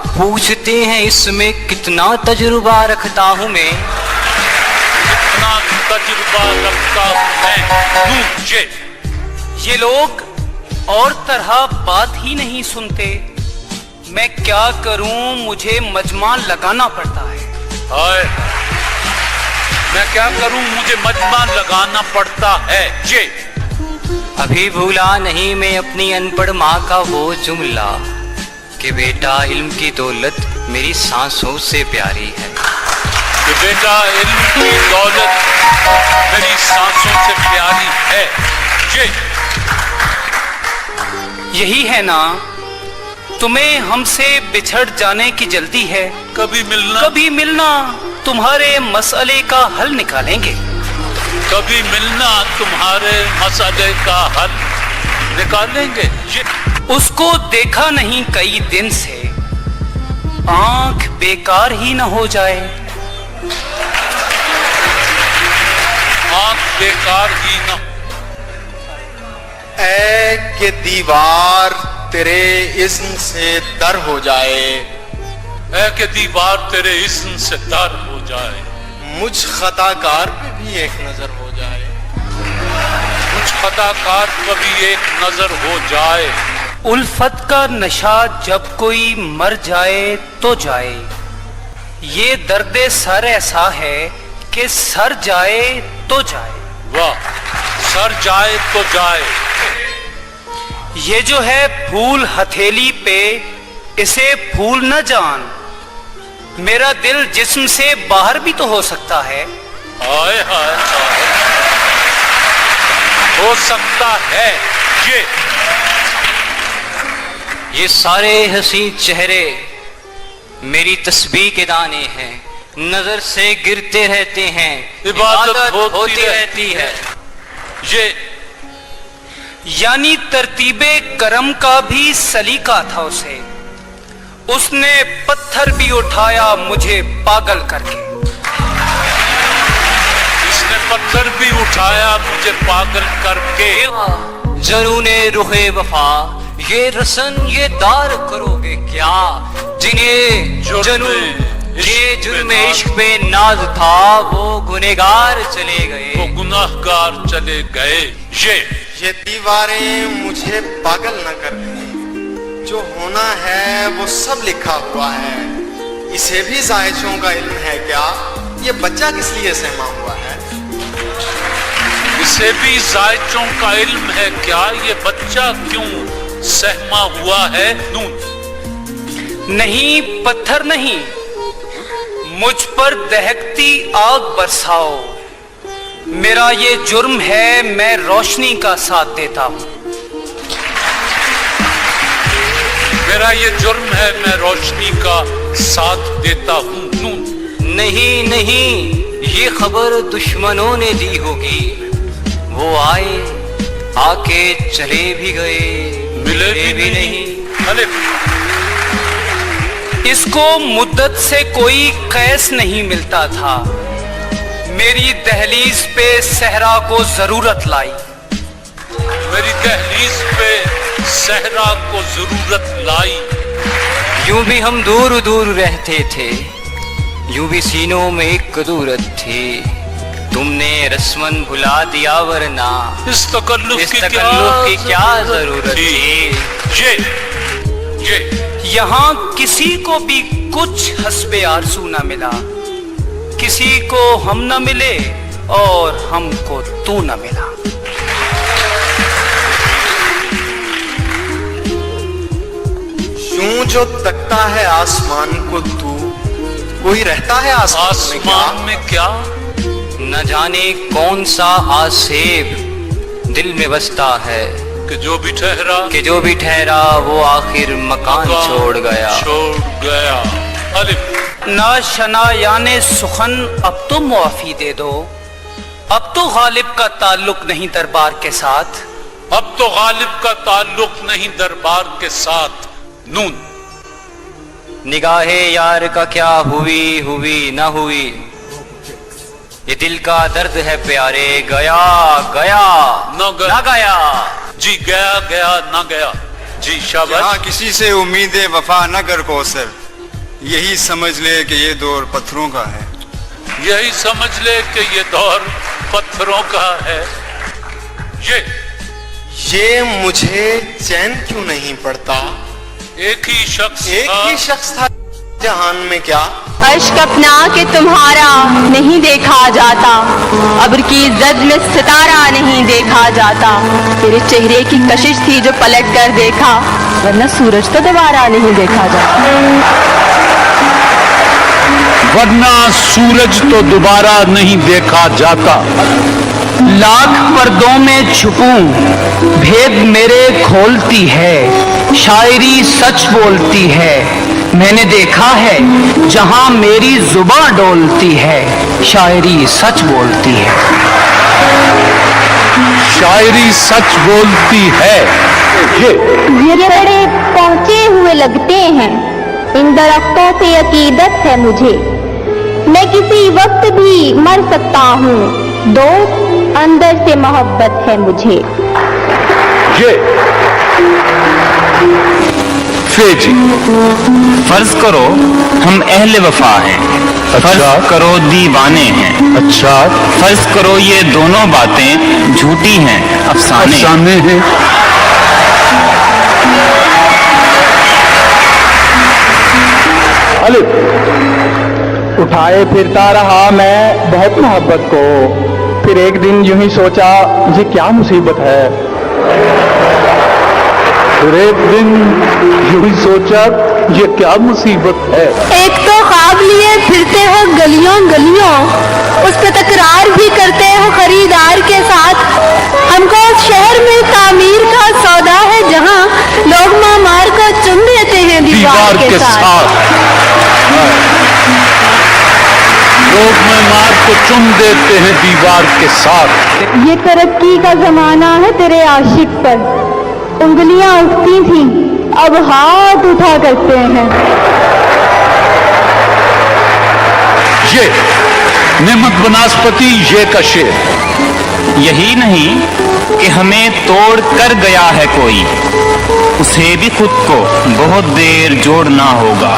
पूछते हैं इसमें कितना तजुर्बा रखता हूँ मैं। कितना तजुर्बा रखता हूँ मैं। ये लोग और तरह बात ही नहीं सुनते। मैं क्या करूं, मुझे मजमा लगाना पड़ता है। हाय, मैं क्या करूं, मुझे मजमा लगाना पड़ता है। ये अभी भूला नहीं मैं अपनी अनपढ़ माँ का वो जुमला कि बेटा इल्म की दौलत मेरी सांसों से प्यारी है। कि बेटा इल्म की दौलत मेरी सांसों से प्यारी है। ये यही है ना, तुम्हें हमसे बिछड़ जाने की जल्दी है। कभी मिलना तुम्हारे मसले का हल निकालेंगे। कभी मिलना तुम्हारे मसले का हल निकालेंगे। उसको देखा नहीं कई दिन से, आंख बेकार ही न हो जाए। आंख बेकार ही न। ऐ के दीवार तेरे इस्म से तर हो जाए। ऐ के दीवार तेरे इस्म से तर हो जाए। मुझ खताकार पे भी एक नजर हो जाए। मुझ खताकार पे भी एक नजर हो जाए। उल्फत का नशा जब कोई मर जाए तो जाए। ये दर्दे सर ऐसा है कि सर जाए तो जाए। वाह, सर जाए तो जाए। ये जो है फूल हथेली पे, इसे फूल न जान। मेरा दिल जिस्म से बाहर भी तो हो सकता है। हाय हाय हाय, हो सकता है। ये सारे हसी चेहरे मेरी तस्बीह के दाने हैं, नजर से गिरते रहते हैं, इबादत होती रहती है। ये यानी तरतीबे करम का भी सलीका था उसे। उसने पत्थर भी उठाया मुझे पागल करके। इसने पत्थर भी उठाया मुझे पागल करके। जरूने रुहे वफा ये रसन ये दार करोगे क्या, जिन्हें ये जुर्म इश्क पे नाज था वो गुनहगार चले गए। वो गुनाहगार चले गए। ये दीवारें मुझे पागल न कर दें। जो होना है वो सब लिखा हुआ है। इसे भी जायजों का इल्म है क्या, ये बच्चा किस लिए सहमा हुआ है। इसे भी जायजों का इल्म है क्या, ये बच्चा क्यों सहमा हुआ है। नहीं पत्थर नहीं, मुझ पर दहकती आग बरसाओ। मेरा ये जुर्म है, मैं रोशनी का साथ देता हूँ। मेरा ये जुर्म है, मैं रोशनी का साथ देता हूँ। नहीं नहीं, ये खबर दुश्मनों ने दी होगी। वो आए आके चले भी गए, मिले भी नहीं। इसको मुद्दत से कोई कैस नहीं मिलता था। मेरी दहलीज पे सहरा को जरूरत लाई। मेरी दहलीज पे सहरा को जरूरत लाई। यूं भी हम दूर दूर रहते थे, यूं भी सीनों में एक कदूरत थी। तुमने रस्मन भुला दिया वरना इस तकल्लुफ की क्या जरूरत थी। यहाँ किसी को भी कुछ हस्बे आरज़ू न मिला, किसी को हम न मिले और हमको तू न मिला। यूं जो तकता है आसमान को तू, कोई रहता है आसमान में क्या? न जाने कौन सा आसेब दिल में बसता है कि जो भी ठहरा वो आखिर मकान छोड़ गया। अलिफ। ना शना याने सुखन अब तो मुआफी दे दो, अब तो गालिब का ताल्लुक नहीं दरबार के साथ, अब तो गालिब का ताल्लुक नहीं दरबार के साथ। नून। निगाहे यार का क्या हुई ना हुई, ये दिल का दर्द है प्यारे, गया गया ना गया। जी गया ना गया। जी शाबाश। किसी से उम्मीदें वफा न कर कौसर, यही समझ ले कि ये दौर पत्थरों का है, यही समझ ले कि ये दौर पत्थरों का है। ये मुझे चैन क्यों नहीं पड़ता, एक ही शख्स था जहान में क्या, अश्क अपना के तुम्हारा नहीं देखा जाता, अब्र की जद में सितारा नहीं देखा जाता, तेरे चेहरे की कशिश थी जो पलट कर देखा, वरना सूरज तो दोबारा नहीं देखा जाता, वरना सूरज तो दोबारा नहीं देखा जाता। लाख पर्दों में छुपूं भेद मेरे खोलती है, शायरी सच बोलती है, मैंने देखा है जहां मेरी जुबान डोलती है, शायरी सच बोलती है, शायरी सच बोलती है। ये बड़े पहुंचे हुए लगते हैं, इन दरख्तों से अकीदत है मुझे, मैं किसी वक्त भी मर सकता हूँ, दोस्त अंदर से मोहब्बत है मुझे। फर्ज करो हम अहले वफा हैं, फर्ज करो दीवाने हैं, अच्छा फर्ज करो ये दोनों बातें झूठी हैं, अफसाने हैं। अलिफ। उठाए फिरता रहा मैं बहुत मोहब्बत को, फिर एक दिन यूं ही सोचा ये क्या मुसीबत है, फिर एक दिन यूं ही सोचा ये क्या मुसीबत है। एक तो ख्वाब लिए फिरते हो गलियों गलियों, उस पे तकरार भी करते हो खरीदार के साथ, हमको उस शहर में तामीर का सौदा है जहाँ लोग मामार को चुम देते हैं दीवार के साथ। लोग मेमार को चुम देते हैं दीवार के साथ। ये तरक्की का जमाना है तेरे आशिक पर, उंगलियां उठती थी अब हाथ उठा करते हैं। ये नेमत बनास्पति ये का शेर। यही नहीं कि हमें तोड़ कर गया है कोई, उसे भी खुद को बहुत देर जोड़ना होगा,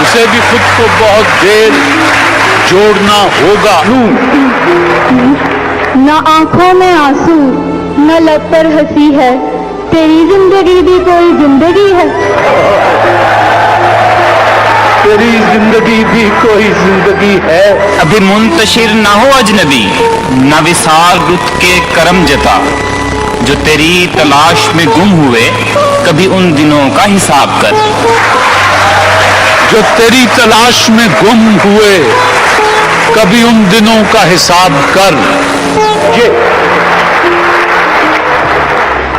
उसे भी खुद को बहुत देर जोड़ना होगा। न आंखों में आंसू न लब पर हंसी है, तेरी जिंदगी भी कोई जिंदगी है, तेरी जिंदगी भी कोई जिंदगी है। अभी मुंतशिर ना हो अजनबी, न विसाल रुत के करम जता, जो तेरी तलाश में गुम हुए कभी उन दिनों का हिसाब कर, जो तेरी तलाश में गुम हुए कभी उन दिनों का हिसाब कर।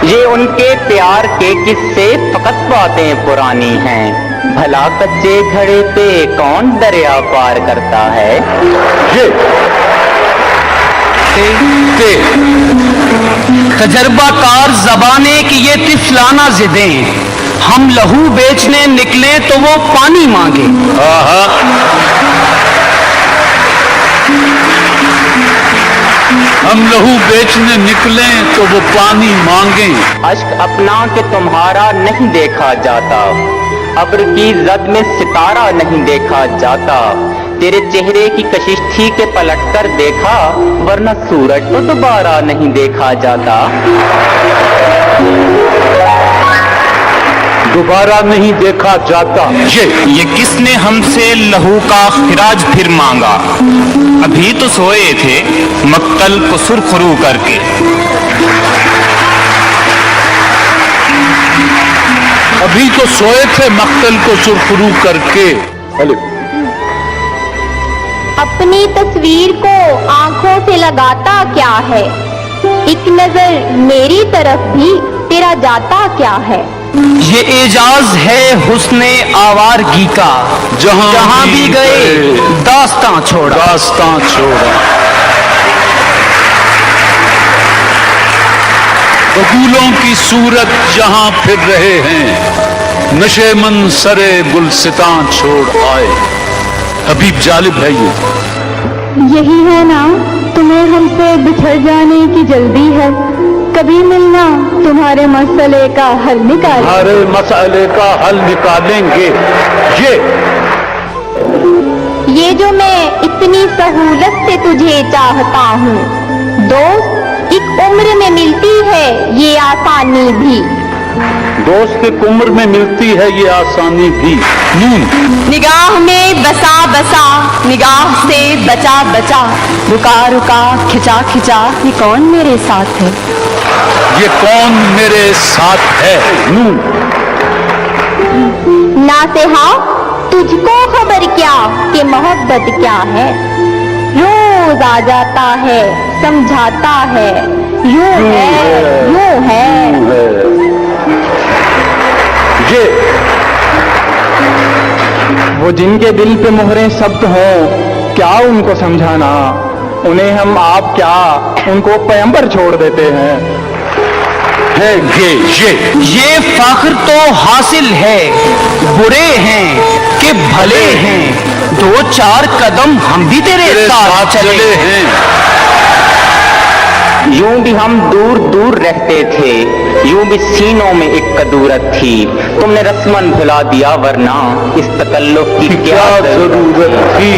ये उनके प्यार के किस्से फकत बातें पुरानी हैं, भला कच्चे घड़े पे कौन दरिया पार करता है। तजर्बाकार जबाने की ये तिफलाना जिदें, हम लहू बेचने निकले तो वो पानी मांगे। हम लहू बेचने निकले तो वो पानी मांगे। अश्क अपना के तुम्हारा नहीं देखा जाता, अब्र की जद में सितारा नहीं देखा जाता, तेरे चेहरे की कशिश थी के पलट कर देखा, वरना सूरज तो दोबारा नहीं देखा जाता। दोबारा नहीं देखा जाता। ये किसने हमसे लहू का खिराज फिर मांगा, अभी तो सोए थे मक्तल को सुरखरू करके। अभी तो सोए थे मक्तल को सुरखरू करके। अपनी तस्वीर को आंखों से लगाता क्या है, एक नजर मेरी तरफ भी तेरा जाता क्या है। ये एजाज है हुस्ने आवारगी का, जहां भी गए दास्तां छोड़ा। बबूलों की सूरत जहां फिर रहे हैं, नशे मन सरे गुलसितां छोड़ आए। हबीब जालिब है ये। यही है ना तुम्हें हमसे बिछड़ जाने की जल्दी है, कभी मिलना तुम्हारे मसले का हल निकालेंगे। हमारे मसले का हल निकालेंगे। ये जो मैं इतनी सहूलत से तुझे चाहता हूँ दोस्त, एक उम्र में मिलती है ये आसानी भी। दोस्त एक उम्र में मिलती है ये आसानी भी। निगाह में बसा बसा, निगाह से बचा बचा, रुका रुका खिंचा खिंचा, ये कौन मेरे साथ है, ये कौन मेरे साथ है। नासेहा तुझको खबर क्या कि मोहब्बत क्या है, रोज आ जाता है समझाता है, यूं है। ये वो जिनके दिल पे मोहरें सब्त हों, क्या उनको समझाना, उन्हें हम आप क्या उनको पैगंबर छोड़ देते हैं। ये फख्र तो हासिल है, बुरे हैं कि भले हैं, दो चार कदम हम भी तेरे साथ चले हैं। यूं भी हम दूर दूर रहते थे, यूं भी सीनों में एक कदूरत थी, तुमने रस्मन भुला दिया वरना इस तकल्लुफ की क्या जरूरत थी।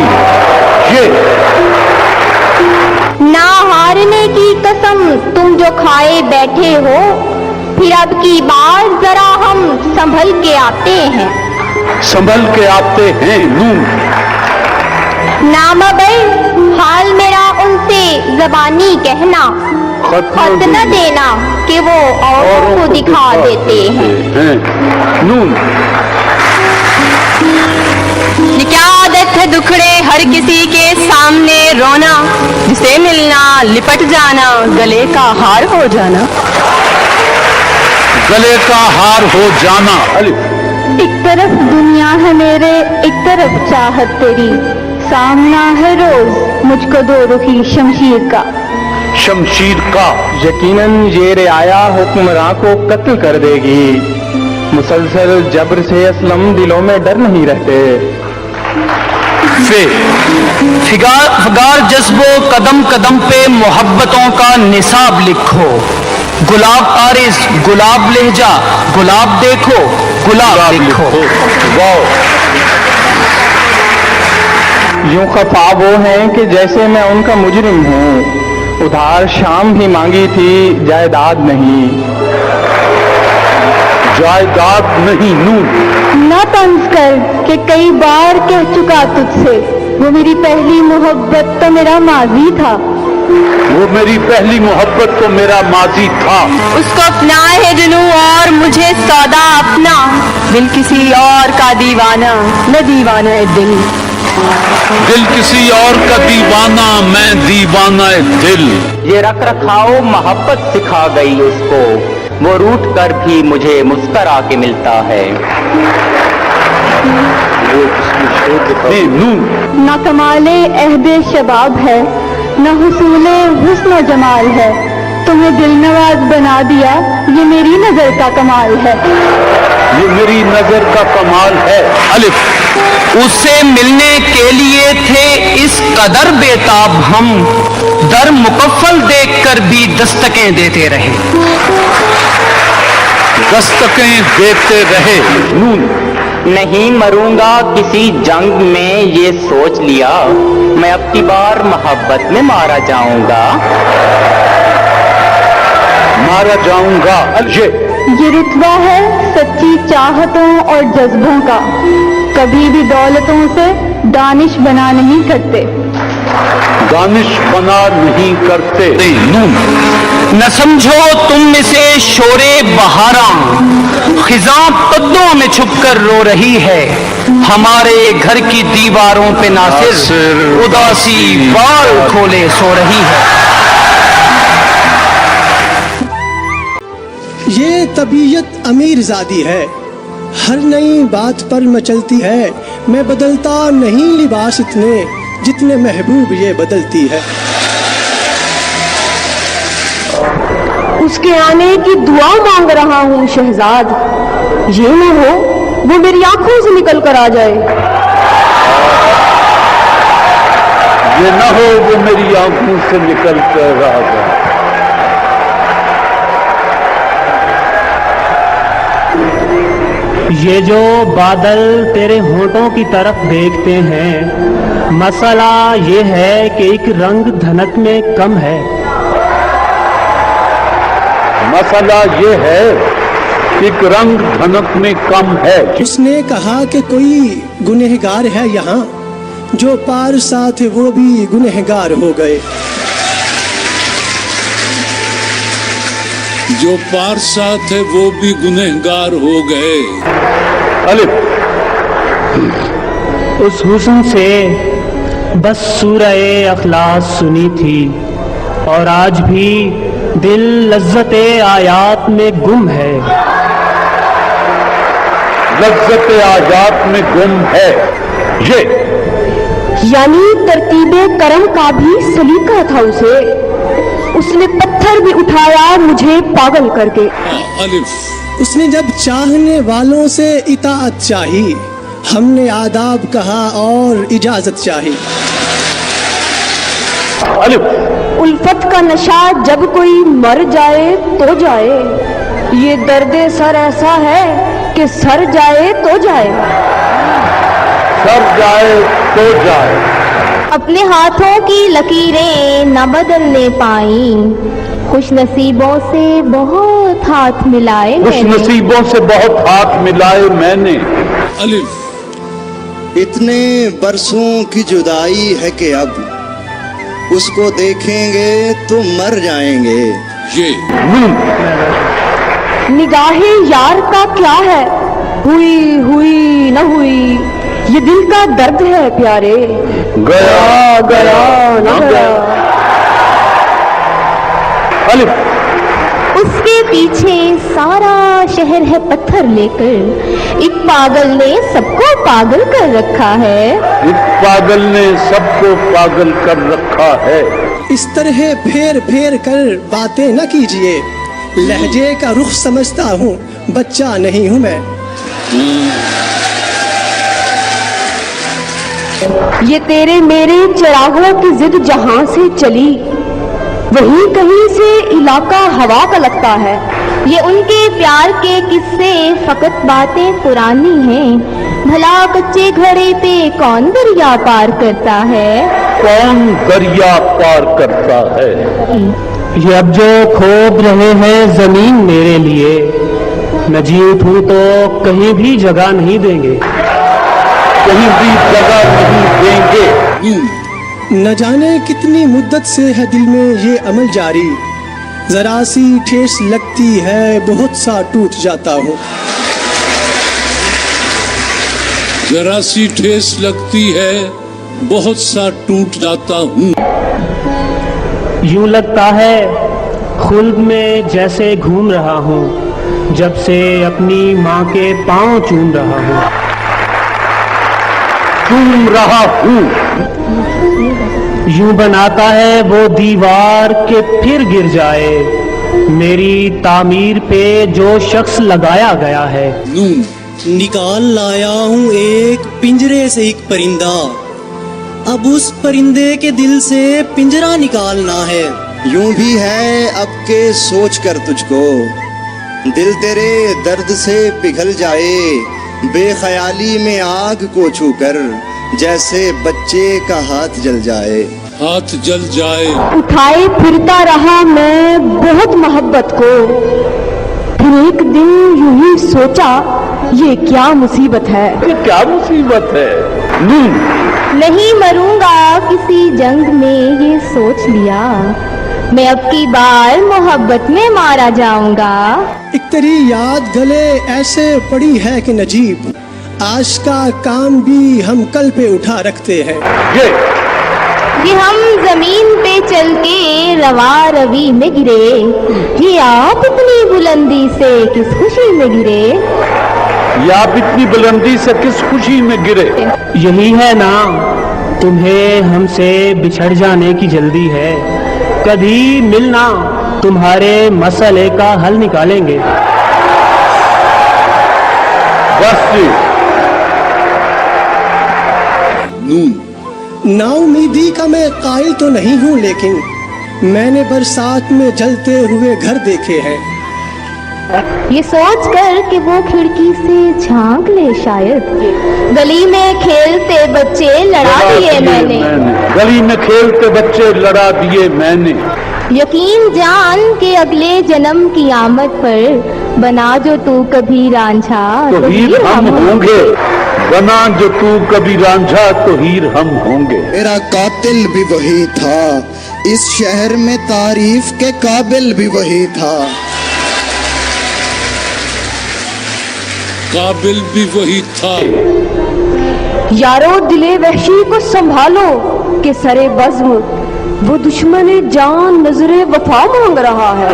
ना हारने की कसम तुम जो खाए बैठे हो, फिर अब की बार जरा हम संभल के आते हैं। नामबई हाल मेरा उनसे जबानी कहना, खत न देना कि वो औरों को दिखा देते हैं। ये क्या आदत है दुखड़े हर किसी के सामने रोना, जिसे मिलना लिपट जाना, गले का हार हो जाना। गले का हार हो जाना। एक तरफ दुनिया है मेरे, एक तरफ चाहत तेरी, सामना है रोज मुझको दो रुखी शमशीर का। यकीनन ये रियाया हुक्मरां को कत्ल कर देगी, मुसलसल जबर से असलम दिलों में डर नहीं रहते। फिगार जज्बो कदम कदम पे मोहब्बतों का निसाब लिखो, गुलाब आरिज गुलाब लहजा, गुलाब देखो गुलाब लिखो। यूं खफा वो हैं कि जैसे मैं उनका मुजरिम हूँ, उधार शाम भी मांगी थी जायदाद नहीं। ना तंज कर कि कई बार कह चुका तुझसे, वो मेरी पहली मोहब्बत तो मेरा माजी था। उसको अपना है जुनू और मुझे सौदा अपना, दिल किसी और का दीवाना, न दीवाना है दिल किसी और का दीवाना, मैं दीवाना दिल। ये रख रखाओ मोहब्बत सिखा गई उसको, वो रूठ कर भी मुझे मुस्करा के मिलता है। न कमाले अहदे शबाब है, न हुसूले हुस्न जमाल है, तुम्हें दिल नवाज बना दिया, ये मेरी नजर का कमाल है। उससे मिलने के लिए थे इस कदर बेताब हम, दर मुकफ्फल देखकर भी दस्तकें देते रहे। नहीं मरूंगा किसी जंग में ये सोच लिया, मैं अब की बार मोहब्बत में मारा जाऊंगा। ये रुतबा है सच्ची चाहतों और जज्बों का, कभी भी दौलतों से दानिश बना नहीं करते। दानिश बना नहीं करते। न समझो तुम इसे शोरे बहारा, खिजां पद्दों में छुपकर रो रही है, हमारे घर की दीवारों पे नासिर उदासी बाल खोले सो रही है। ये तबीयत अमीर ज़ादी है, हर नई बात पर मचलती है, मैं बदलता नहीं लिबास इतने जितने महबूब ये बदलती है। उसके आने की दुआ मांग रहा हूँ शहजाद, ये न हो वो मेरी आंखों से निकल कर आ जाए। ये न हो वो मेरी आंखों से निकल कर आ जाए। ये जो बादल तेरे होठों की तरफ देखते हैं, मसला ये है कि एक रंग धनक में कम है। मसला ये है कि एक रंग धनक में कम है। उसने कहा कि कोई गुनहगार है यहाँ, जो पार साथ वो भी गुनहगार हो गए। जो पार साथ है वो भी गुनहगार हो गए। अलिफ। उस हुस्न से बस सूरह अखलास सुनी थी, और आज भी दिल लज्जत आयात में गुम है। लज्जत आयात में गुम है। ये यानी तरतीबे करम का भी सलीका था उसे, उसने पत्थर भी उठाया मुझे पागल करके। अलिफ। उसने जब चाहने वालों से इताअत चाही, हमने आदाब कहा और इजाजत चाही। उल्फत का नशा जब कोई मर जाए तो जाए, ये दर्दे सर ऐसा है कि सर जाए तो जाए। सर जाए तो जाए। अपने हाथों की लकीरें न बदलने पाई, खुश नसीबों से बहुत हाथ मिलाए खुश नसीबों से बहुत हाथ मिलाए मैंने। अलिफ। इतने बरसों की जुदाई है कि अब उसको देखेंगे तो मर जाएंगे। ये निगाहे यार का क्या है, हुई हुई न हुई, ये दिल का दर्द है प्यारे। गया गया न गया। अलिफ। उसके पीछे सारा शहर है पत्थर लेकर, एक पागल ने सबको पागल कर रखा है। एक पागल ने सबको पागल कर रखा है। इस तरह फेर फेर कर बातें न कीजिए, लहजे का रुख समझता हूँ, बच्चा नहीं हूँ मैं। ये तेरे मेरे चिरागों की जिद जहां से चली, वहीं कहीं से इलाका हवा का लगता है। ये उनके प्यार के किस्से फकत बातें पुरानी हैं, भला कच्चे घड़े पे कौन दरिया पार करता है। कौन दरिया पार करता है। ये अब जो खोद रहे हैं जमीन मेरे लिए, मैं जी उठूं तो कहीं भी जगह नहीं देंगे। कहीं भी जगह नहीं देंगे। न जाने कितनी मुद्दत से है दिल में ये अमल जारी, जरा सी ठेस लगती है बहुत सा टूट जाता हूँ। जरा सी ठेस लगती है बहुत सा टूट जाता हूँ। यूं लगता है खुल्द में जैसे घूम रहा हूँ, जब से अपनी माँ के पाँव चूम रहा हूँ। चूम रहा हूँ। यूं बनाता है वो दीवार के फिर गिर जाए, मेरी तामीर पे जो शख्स लगाया गया है। निकाल लाया हूँ एक पिंजरे से एक परिंदा, अब उस परिंदे के दिल से पिंजरा निकालना है। यूं भी है अब के सोच कर तुझको, दिल तेरे दर्द से पिघल जाए, बेख्याली में आग को छूकर जैसे बच्चे का हाथ जल जाए। हाथ जल जाए। उठाए फिरता रहा मैं बहुत मोहब्बत को, फिर एक दिन यूं ही सोचा ये क्या मुसीबत है। ये क्या मुसीबत है। نہیں مروں گا کسی جنگ میں یہ سوچ لیا، میں اب کی بار محبت میں مارا جاؤں گا۔ ایک تیری یاد گلے ایسے پڑی ہے کہ نجیب، آج کا کام بھی ہم کل پہ اٹھا رکھتے ہیں۔ یہ ہم زمین پہ چل کے روا روی میں گرے، یہ آپ اتنی بلندی سے کس خوشی میں گرے؟ یہ آپ اتنی بلندی سے کس خوشی میں گرے؟ یہی ہے نا تمہیں ہم سے بچھڑ جانے کی جلدی ہے، کبھی ملنا تمہارے مسئلے کا حل نکالیں گے۔ بس نون، نا امیدی کا میں قائل تو نہیں ہوں، لیکن میں نے برسات میں جلتے ہوئے گھر دیکھے ہیں۔ یہ سوچ کر کہ وہ کھڑکی سے جھانک لے شاید، گلی میں کھیلتے بچے لڑا دیے میں نے، گلی میں کھیلتے بچے لڑا دیے میں نے۔ یقین جان کہ اگلے جنم کی آمد پر بنا جو تو کبھی رانجھا تو ہیر ہم ہوں گے، بنا جو تو کبھی رانجھا تو ہیر ہم ہوں گے۔ میرا قاتل بھی وہی تھا، اس شہر میں تعریف کے قابل بھی وہی تھا، قابل بھی وہی تھا۔ یارو دلے وحشی کو سنبھالو کہ سرے بزم وہ دشمن جان نظر وفا مانگ رہا ہے۔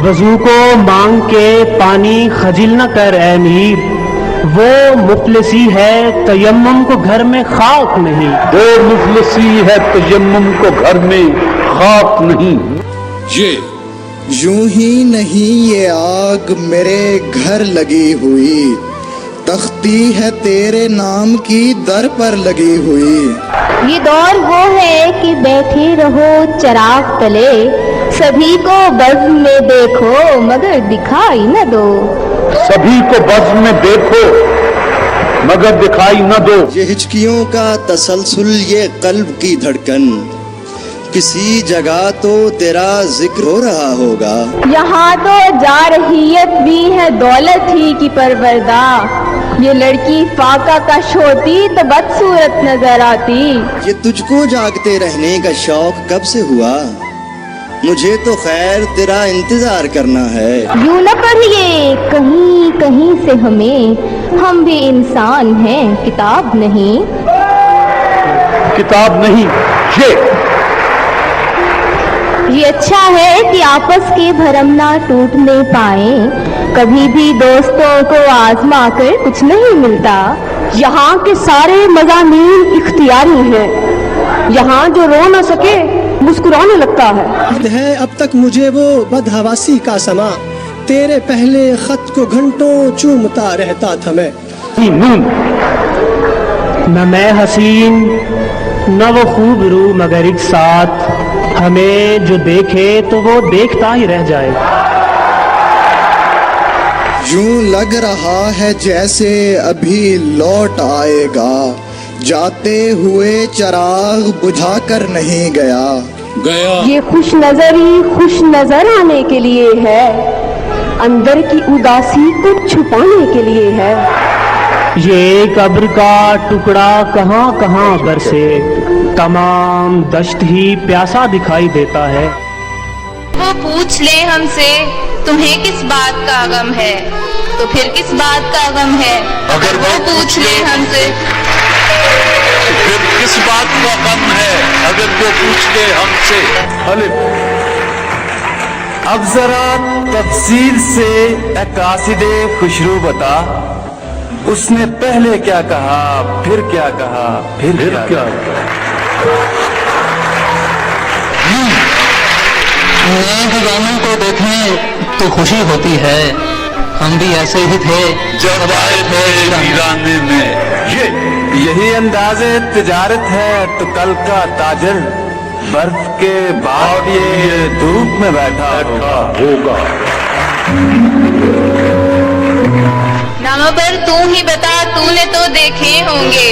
وضو کو مانگ کے پانی خجل نہ کر اے میر، وہ مفلسی ہے تیمم کو گھر میں خاک نہیں، وہ مفلسی ہے تیمم کو گھر میں خاک نہیں۔ یوں ہی نہیں یہ آگ میرے گھر لگی ہوئی، تختی ہے تیرے نام کی در پر لگی ہوئی۔ یہ دور وہ ہے کہ بیٹھے رہو چراغ تلے، سبھی کو بزم میں دیکھو مگر دکھائی نہ دو، سبھی کو بزم میں دیکھو مگر دکھائی نہ دو۔ یہ ہچکیوں کا تسلسل، یہ قلب کی دھڑکن، کسی جگہ تو تیرا ذکر ہو رہا ہوگا۔ یہاں تو جارحیت بھی ہے دولت ہی کی پروردہ، یہ لڑکی فاقہ کش ہوتی تو بدصورت نظر آتی۔ یہ تجھ کو جاگتے رہنے کا شوق کب سے ہوا؟ مجھے تو خیر تیرا انتظار کرنا ہے۔ یوں نہ پڑھیے کہیں کہیں سے ہمیں، ہم بھی انسان ہیں کتاب نہیں۔ کتاب نہیں، یہ اچھا ہے کہ آپس کے بھرم نہ ٹوٹنے پائیں، کبھی بھی دوستوں کو آزما کر کچھ نہیں ملتا۔ یہاں کے سارے مضامین اختیاری ہیں، یہاں جو رو نہ سکے مسکرانے لگتا ہے۔ اب تک مجھے وہ بدحواسی کا سما، تیرے پہلے خط کو گھنٹوں چومتا رہتا تھا میں۔ نہ میں حسین نہ وہ خوب رو مگر ایک ساتھ، ہمیں جو دیکھے تو وہ دیکھتا ہی رہ جائے۔ یوں لگ رہا ہے جیسے ابھی لوٹ آئے گا، جاتے ہوئے چراغ بجھا کر نہیں گیا۔ یہ خوش نظری خوش نظر آنے کے لیے ہے، اندر کی اداسی کو چھپانے کے لیے ہے۔ یہ قبر کا ٹکڑا کہاں کہاں برسے، تمام دشت ہی پیاسا دکھائی دیتا ہے۔ وہ پوچھ لے ہم سے تمہیں کس بات کا غم ہے، تو پھر کس بات کا غم ہے؟ اگر وہ پوچھ لے ہم سے پھر کس بات کا غم ہے، اگر وہ پوچھ لے ہم سے۔ اب ذرا تفصیل سے قاصد خسرو بتا، اس نے پہلے کیا کہا، پھر کیا کہا، پھر کیا کہا؟ نئے خزانوں کو دیکھیں تو خوشی ہوتی ہے، ہم بھی ایسے ہی تھے جب آئے تھے ویرانے میں۔ یہی انداز تجارت ہے تو کل کا تاجر برف کے بعد یہ دھوپ میں بیٹھا ہوگا۔ نامہ پر تو ہی بتا، تو نے تو دیکھے ہوں گے،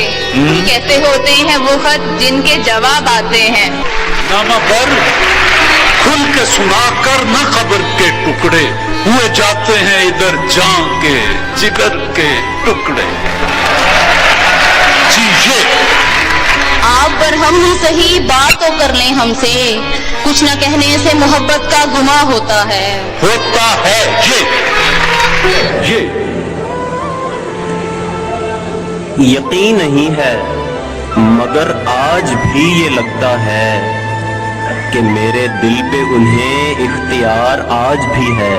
کیسے ہوتے ہیں وہ خط جن کے جواب آتے ہیں۔ نامہ پر کھل کے سنا کر نہ خبر کے ٹکڑے، ہوئے جاتے ہیں ادھر جان کے جگر کے ٹکڑے۔ جی पर हम ही सही बात तो कर लें हमसे, कुछ न कहने से मोहब्बत का गुमा होता है। ये यकीन नहीं है मगर आज भी ये लगता है कि मेरे दिल पे उन्हें इख्तियार आज भी है,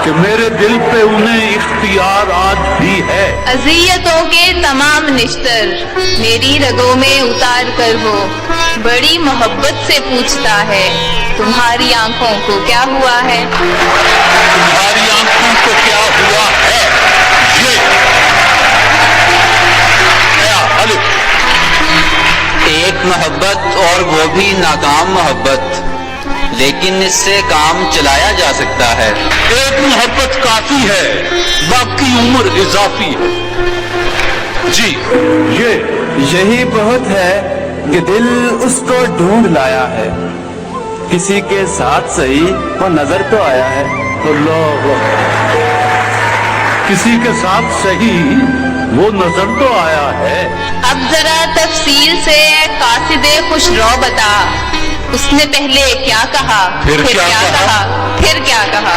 कि मेरे दिल पे उन्हें इख्तियार आज भी है। अज़ियतों के तमाम निश्तर मेरी रगों में उतार कर वो बड़ी मोहब्बत से पूछता है, तुम्हारी आंखों को क्या हुआ है? तुम्हारी आंखों को क्या हुआ है? एक मोहब्बत और वो भी नाकाम मोहब्बत, लेकिन इससे काम चलाया जा सकता है। एक मोहब्बत काफी है, बाकी उम्र इजाफी है। जी यही बहुत है कि दिल उसको ढूंढ लाया है, किसी के साथ सही वो नजर तो आया है। किसी के साथ सही वो नजर तो आया है। अब जरा तफसील से कासिदे खुशरो बता, उसने पहले क्या कहा, फिर क्या कहा, फिर क्या कहा?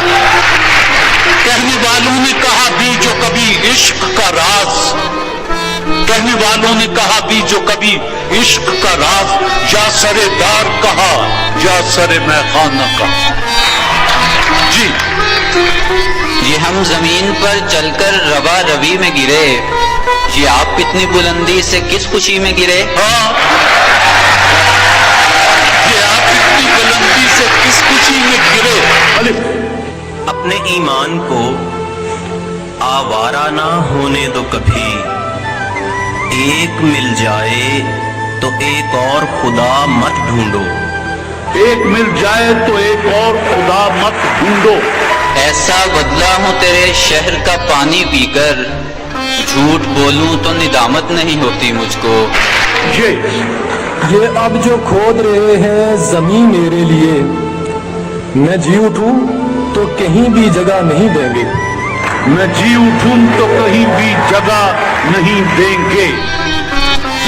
कहने वालों ने कहा भी जो कभी इश्क का राज, कहने वालों ने कहा भी जो कभी इश्क का राज, या सरेदार कहा या सरे मैखाना कहा। जी ये हम जमीन पर चलकर रवा रवी में गिरे, ये आप इतनी बुलंदी से किस खुशी में गिरे? हाँ, ये आप इतनी बुलंदी से किस खुशी में गिरे? अपने ईमान को आवारा ना होने दो कभी, एक मिल जाए तो एक और खुदा मत ढूंढो, एक मिल जाए तो एक और खुदा मत ढूंढो। ऐसा बदला हूँ तेरे शहर का पानी पीकर, झूठ बोलूं तो निदामत नहीं होती मुझको। ये अब जो खोद रहे हैं जमीन मेरे लिए, मैं जी उठूं तो कहीं भी जगह नहीं देंगे, मैं जी उठूं तो कहीं भी जगह नहीं देंगे।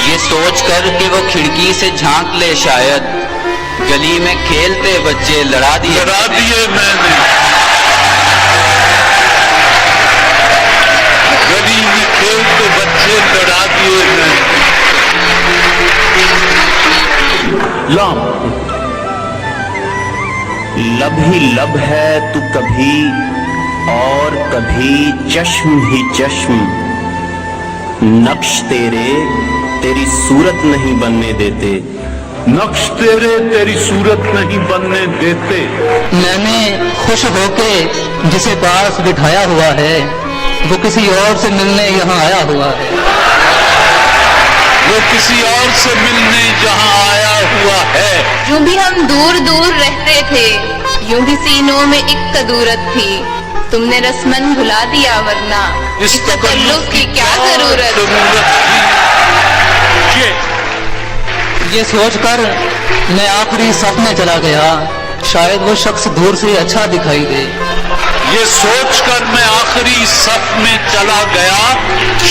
ये सोच कर कि वो खिड़की से झांक ले शायद, गली में खेलते बच्चे लड़ा दिए मैंने, गली में खेलते बच्चे लड़ा दिए मैंने। लाम लब ही लब है तू कभी और कभी चश्म ही चश्म, नक्श तेरे तेरी सूरत नहीं बनने देते, नक्श तेरे तेरी सूरत नहीं बनने देते। मैंने खुश होके जिसे पास बिठाया हुआ है, वो किसी और से मिलने यहाँ आया हुआ है, वो किसी और से मिलने यहाँ आया हुआ है। यूं भी हम दूर दूर रहते थे, यूं भी सीनों में एक कदूरत थी, तुमने रस्मन भुला दिया वरना इस तकल्लुफ की क्या जरूरत थी। ये सोचकर मैं आखिरी सफ में चला गया, शायद वो शख्स दूर से अच्छा दिखाई दे। ये सोचकर मैं आखिरी सफ में चला गया,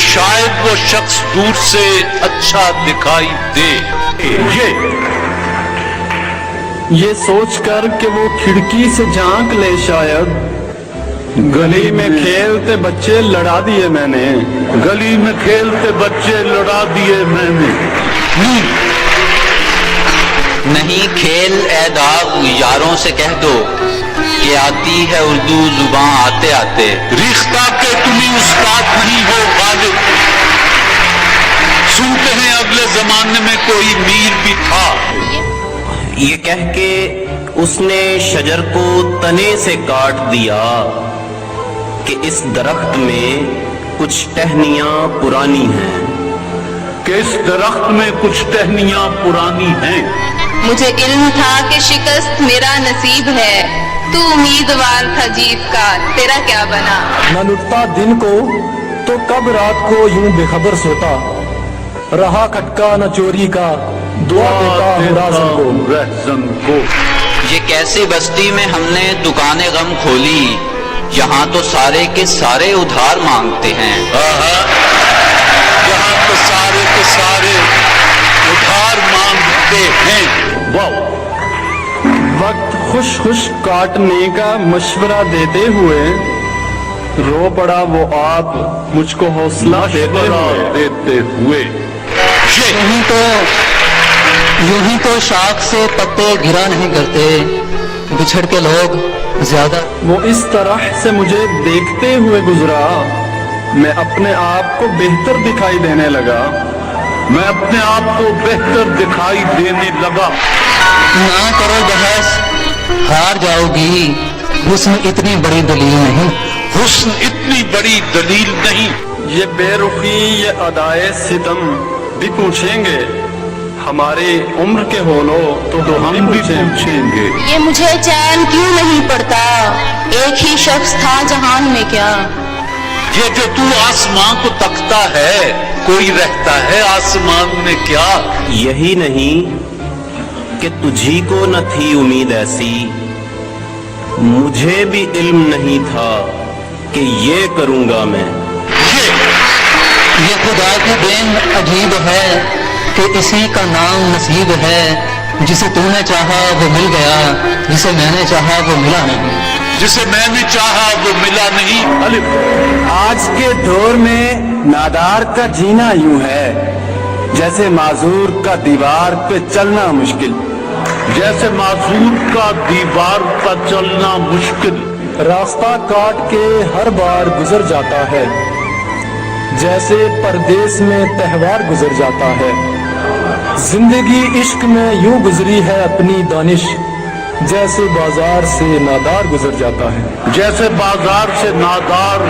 शायद वो शख्स दूर से अच्छा दिखाई दे। ये सोचकर कि वो खिड़की से झांक ले शायद, गली में खेलते बच्चे लड़ा दिए मैंने, गली में खेलते बच्चे लड़ा दिए मैंने। नहीं खेल ए दाग यारों से कह दो कि आती है उर्दू जुबान आते आते, रिश्ता के तुम्हें उस्ताद नहीं हो गालिब, सुनते हैं अगले जमाने में कोई मीर भी था। ये कह के उसने शजर को तने से काट दिया कि इस दरख्त में कुछ टहनियां पुरानी हैं, कि इस दरख्त में कुछ टहनियां पुरानी हैं। मुझे इल्म था कि शिकस्त मेरा नसीब है, तू उम्मीदवार था जीत का, तेरा क्या बना? न लुटता दिन को तो कब रात को यूं बेखबर सोता, रहा खटका न चोरी का, दुआ देता रहज़न को। ये कैसी बस्ती में हमने दुकानें गम खोली, यहाँ तो सारे के सारे उधार मांगते हैं। यहाँ तो सारे के सारे उधार मांगते हैं। वाह! वक्त खुश खुश काटने का मशवरा देते हुए रो पड़ा वो आप मुझको हौसला देते हुए। यूं ही तो शाख से पत्ते गिरा नहीं करते, बिछड़ के लोग ज्यादा। वो इस तरह से मुझे देखते हुए गुजरा, मैं अपने आप को बेहतर दिखाई देने लगा। मैं अपने आप को बेहतर दिखाई देने लगा। ना करो बहस, हार जाओगी। हुस्न इतनी बड़ी दलील नहीं। हुस्न इतनी बड़ी दलील नहीं। ये बेरुखी ये अदाए सितम भी पूछेंगे, हमारे उम्र के हो लो तो हम भी पूछेंगे। ये मुझे चैन क्यों नहीं पड़ता, एक ही शख्स था जहान में क्या। ये जो तू आसमां को तकता है, कोई रहता है आसमान में क्या। यही नहीं कि तुझी को न थी उम्मीद ऐसी, मुझे भी इल्म नहीं था कि ये करूंगा मैं। ये खुदा की देन अजीब है कि इसी का नाम नसीब है। जिसे तूने चाहा वो मिल गया, जिसे मैंने चाहा वो मिला नहीं। जिसे मैंने चाहा वो मिला नहीं। अलिफ। आज के दौर में नादार का जीना यूं है जैसे माजूर का दीवार पे चलना मुश्किल। जैसे माजूर का दीवार पर चलना मुश्किल। रास्ता काट के हर बार गुजर जाता है, जैसे परदेस में त्योहार गुजर जाता है। जिंदगी इश्क में यूं गुजरी है अपनी दानिश, जैसे बाजार से नादार गुजर जाता है। जैसे बाजार से नादार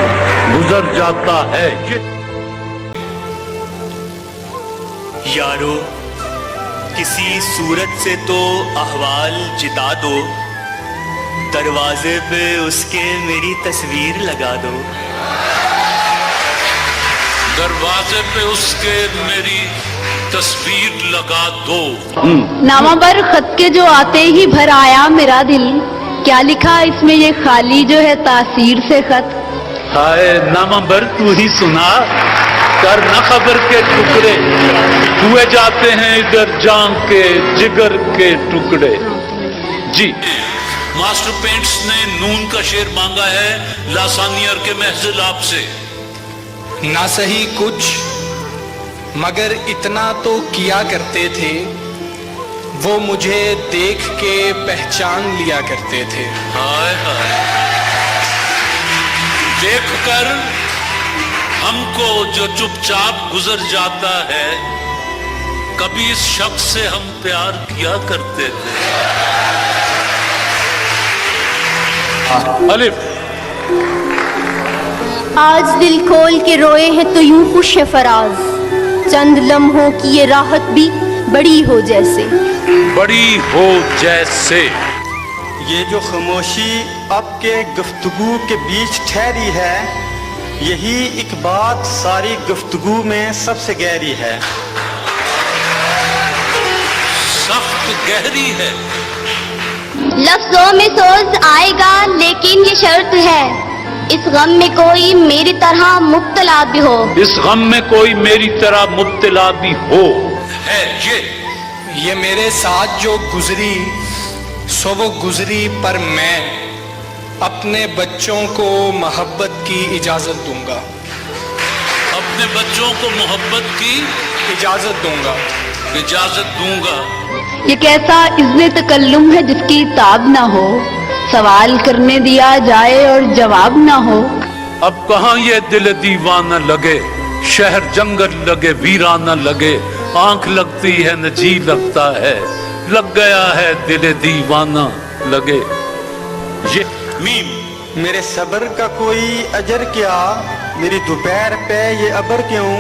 गुजर जाता है। यारो किसी सूरत से तो अहवाल जिता दो, दरवाजे पे उसके मेरी तस्वीर लगा दो। दरवाजे पे उसके मेरी तस्वीर लगा दो। नामाबर खत के जो आते ही भर आया मेरा दिल, क्या लिखा इसमें ये खाली जो है तासीर से खत। हाय नामाबर तू ही सुना, कर न खबर के टुकड़े हुए जाते हैं इधर जान के जिगर के टुकड़े। जी मास्टर पेंट्स ने नून का शेर मांगा है लासानियर के महजिल आपसे। ना सही कुछ मगर इतना तो किया करते थे, वो मुझे देख के पहचान लिया करते थे। हाय हाय देख कर हमको जो चुपचाप गुजर जाता है, कभी इस शख्स से हम प्यार किया करते थे। अलिफ। आज दिल खोल के रोए हैं तो यूं खुश है फराज, चंद लम्हों की ये राहत भी बड़ी हो जैसे। बड़ी हो जैसे। ये जो खामोशी अब के गुफ्तगू के बीच ठहरी है, यही एक बात सारी गुफ्तगू में सबसे गहरी है। सख्त गहरी है। लफ्जों में सोच आएगा लेकिन ये शर्त है, इस गम में कोई मेरी तरह मुब्तला भी हो। इस गम में कोई मेरी तरह मुब्तला भी हो। है ये मेरे साथ जो गुजरी सो वो गुजरी, पर मैं अपने बच्चों को मोहब्बत की इजाजत दूंगा। अपने बच्चों को मोहब्बत की इजाजत दूंगा। इजाजत दूंगा। ये कैसा इज़्ज़े तकल्लुम है जिसकी ताब ना हो, सवाल करने दिया जाए और जवाब ना हो। अब कहाँ ये दिल दीवाना लगे, शहर जंगल लगे वीराना लगे, आंख लगती है न जी लगता है, लग गया है दिल दीवाना लगे। ये मीम मेरे सब्र का कोई अजर क्या, मेरी दोपहर पे ये अबर क्यों,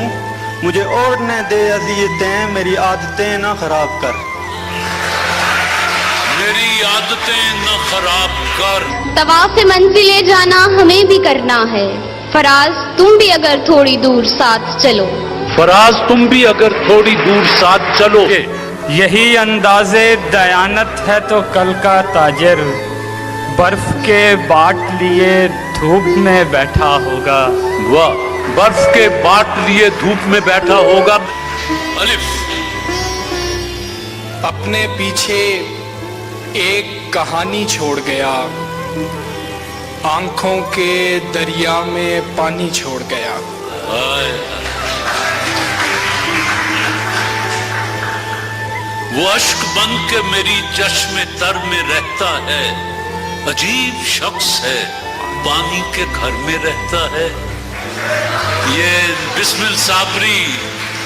मुझे और न दे अज़ियतें, मेरी आदतें ना खराब कर। मेरी आदतें न खराब कर। तवाफ मंजिले जाना हमें भी करना है, फराज तुम भी अगर थोड़ी दूर साथ चलो। फराज तुम भी अगर थोड़ी दूर साथ चलो। यही अंदाज़े दयानत है तो कल का ताजिर बर्फ के बाट लिए धूप में बैठा होगा। वाह, बर्फ के बाट लिए धूप में बैठा होगा। अलिफ। अपने पीछे एक कहानी छोड़ गया, आंखों के दरिया में पानी छोड़ गया। वो अश्क बन के मेरी चश्मे तर में रहता है, अजीब शख्स है, पानी के घर में रहता है। ये बिस्मिल साबरी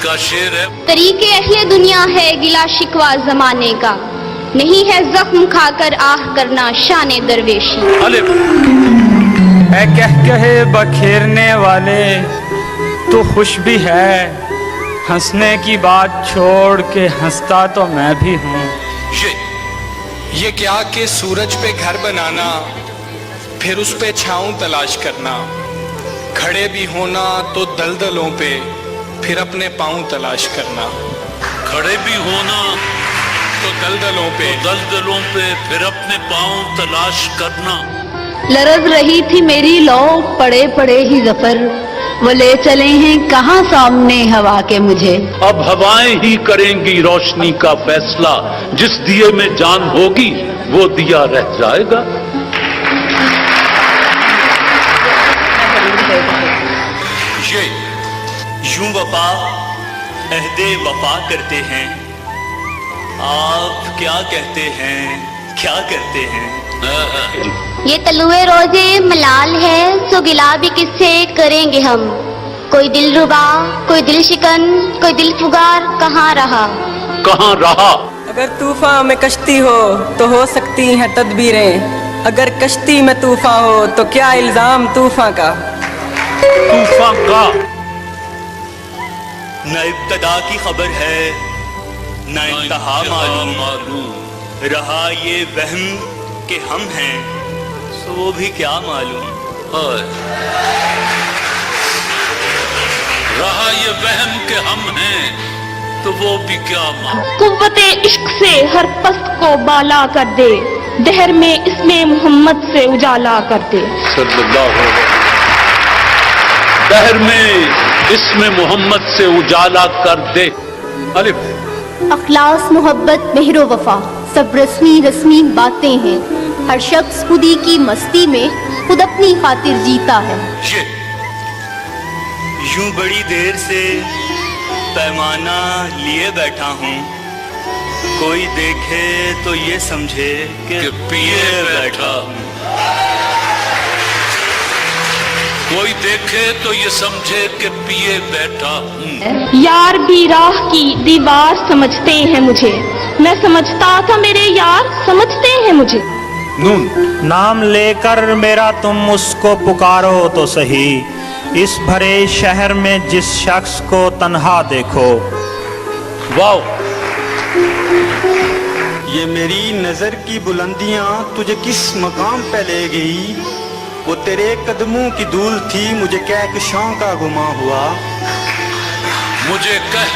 का शेर है। तरीके अहले दुनिया है गिला शिकवा जमाने का, नहीं है जख्म खाकर आह करना शाने दरवेशी। ऐ कह कहे बखेरने वाले तो खुश भी है, हंसने की बात छोड़ के हंसता तो मैं भी हूँ। ये क्या कि सूरज पे घर बनाना, फिर उस पे छाऊं तलाश करना, खड़े भी होना तो दलदलों पे, फिर अपने पाँव तलाश करना। खड़े भी होना तो दलदलों पे, फिर अपने पाँव तलाश करना। लरज रही थी मेरी लौ पड़े पड़े ही जफर, वो ले चले हैं कहाँ सामने हवा के मुझे। अब हवाएं ही करेंगी रोशनी का फैसला, जिस दिए में जान होगी वो दिया रह जाएगा। ये यूं वफा अहदे वफा करते हैं, आप क्या कहते हैं, क्या करते हैं। ये तलुए रोजे मलाल है, सो गिला भी किससे करेंगे हम। कोई दिल रुबा, कोई दिल शिकन, कोई दिल फुगार कहाँ रहा। अगर तूफान में कश्ती हो तो हो सकती हैं तदबीरें, अगर कश्ती में तूफान हो तो क्या इल्जाम तूफान का। न इब्तदा की खबर है न इंतहा मालूम, रहा ये वहम कि हम हैं सो वो भी क्या मालूम। रहा ये वहम कि हम हैं तो वो भी क्या मालूम। कुव्वते इश्क से हर पस्त को बाला कर दे, दहर में इसमें मोहम्मद से उजाला कर दे। दहर में इसमें मोहम्मद से उजाला कर दे। अलिफ। अखलास मोहब्बत मेहरो वफा सब रस्मी रस्मी बातें हैं, हर शख्स खुदी की मस्ती में खुद अपनी खातिर जीता है। यूं बड़ी देर से पैमाना लिए बैठा हूँ, कोई देखे तो ये समझे कि पिए बैठा हूँ। कोई देखे तो ये समझे कि पिए बैठा हूँ। यार भी राह की दीवार समझते हैं मुझे, मैं समझता था मेरे यार समझते हैं मुझे। नाम लेकर मेरा तुम उसको पुकारो तो सही, इस भरे शहर में जिस शख्स को तन्हा देखो। वाह, ये मेरी नजर की बुलंदियां तुझे किस मकाम पे ले गई, वो तेरे कदमों की धूल थी मुझे कहकशां का गुमा हुआ। मुझे कह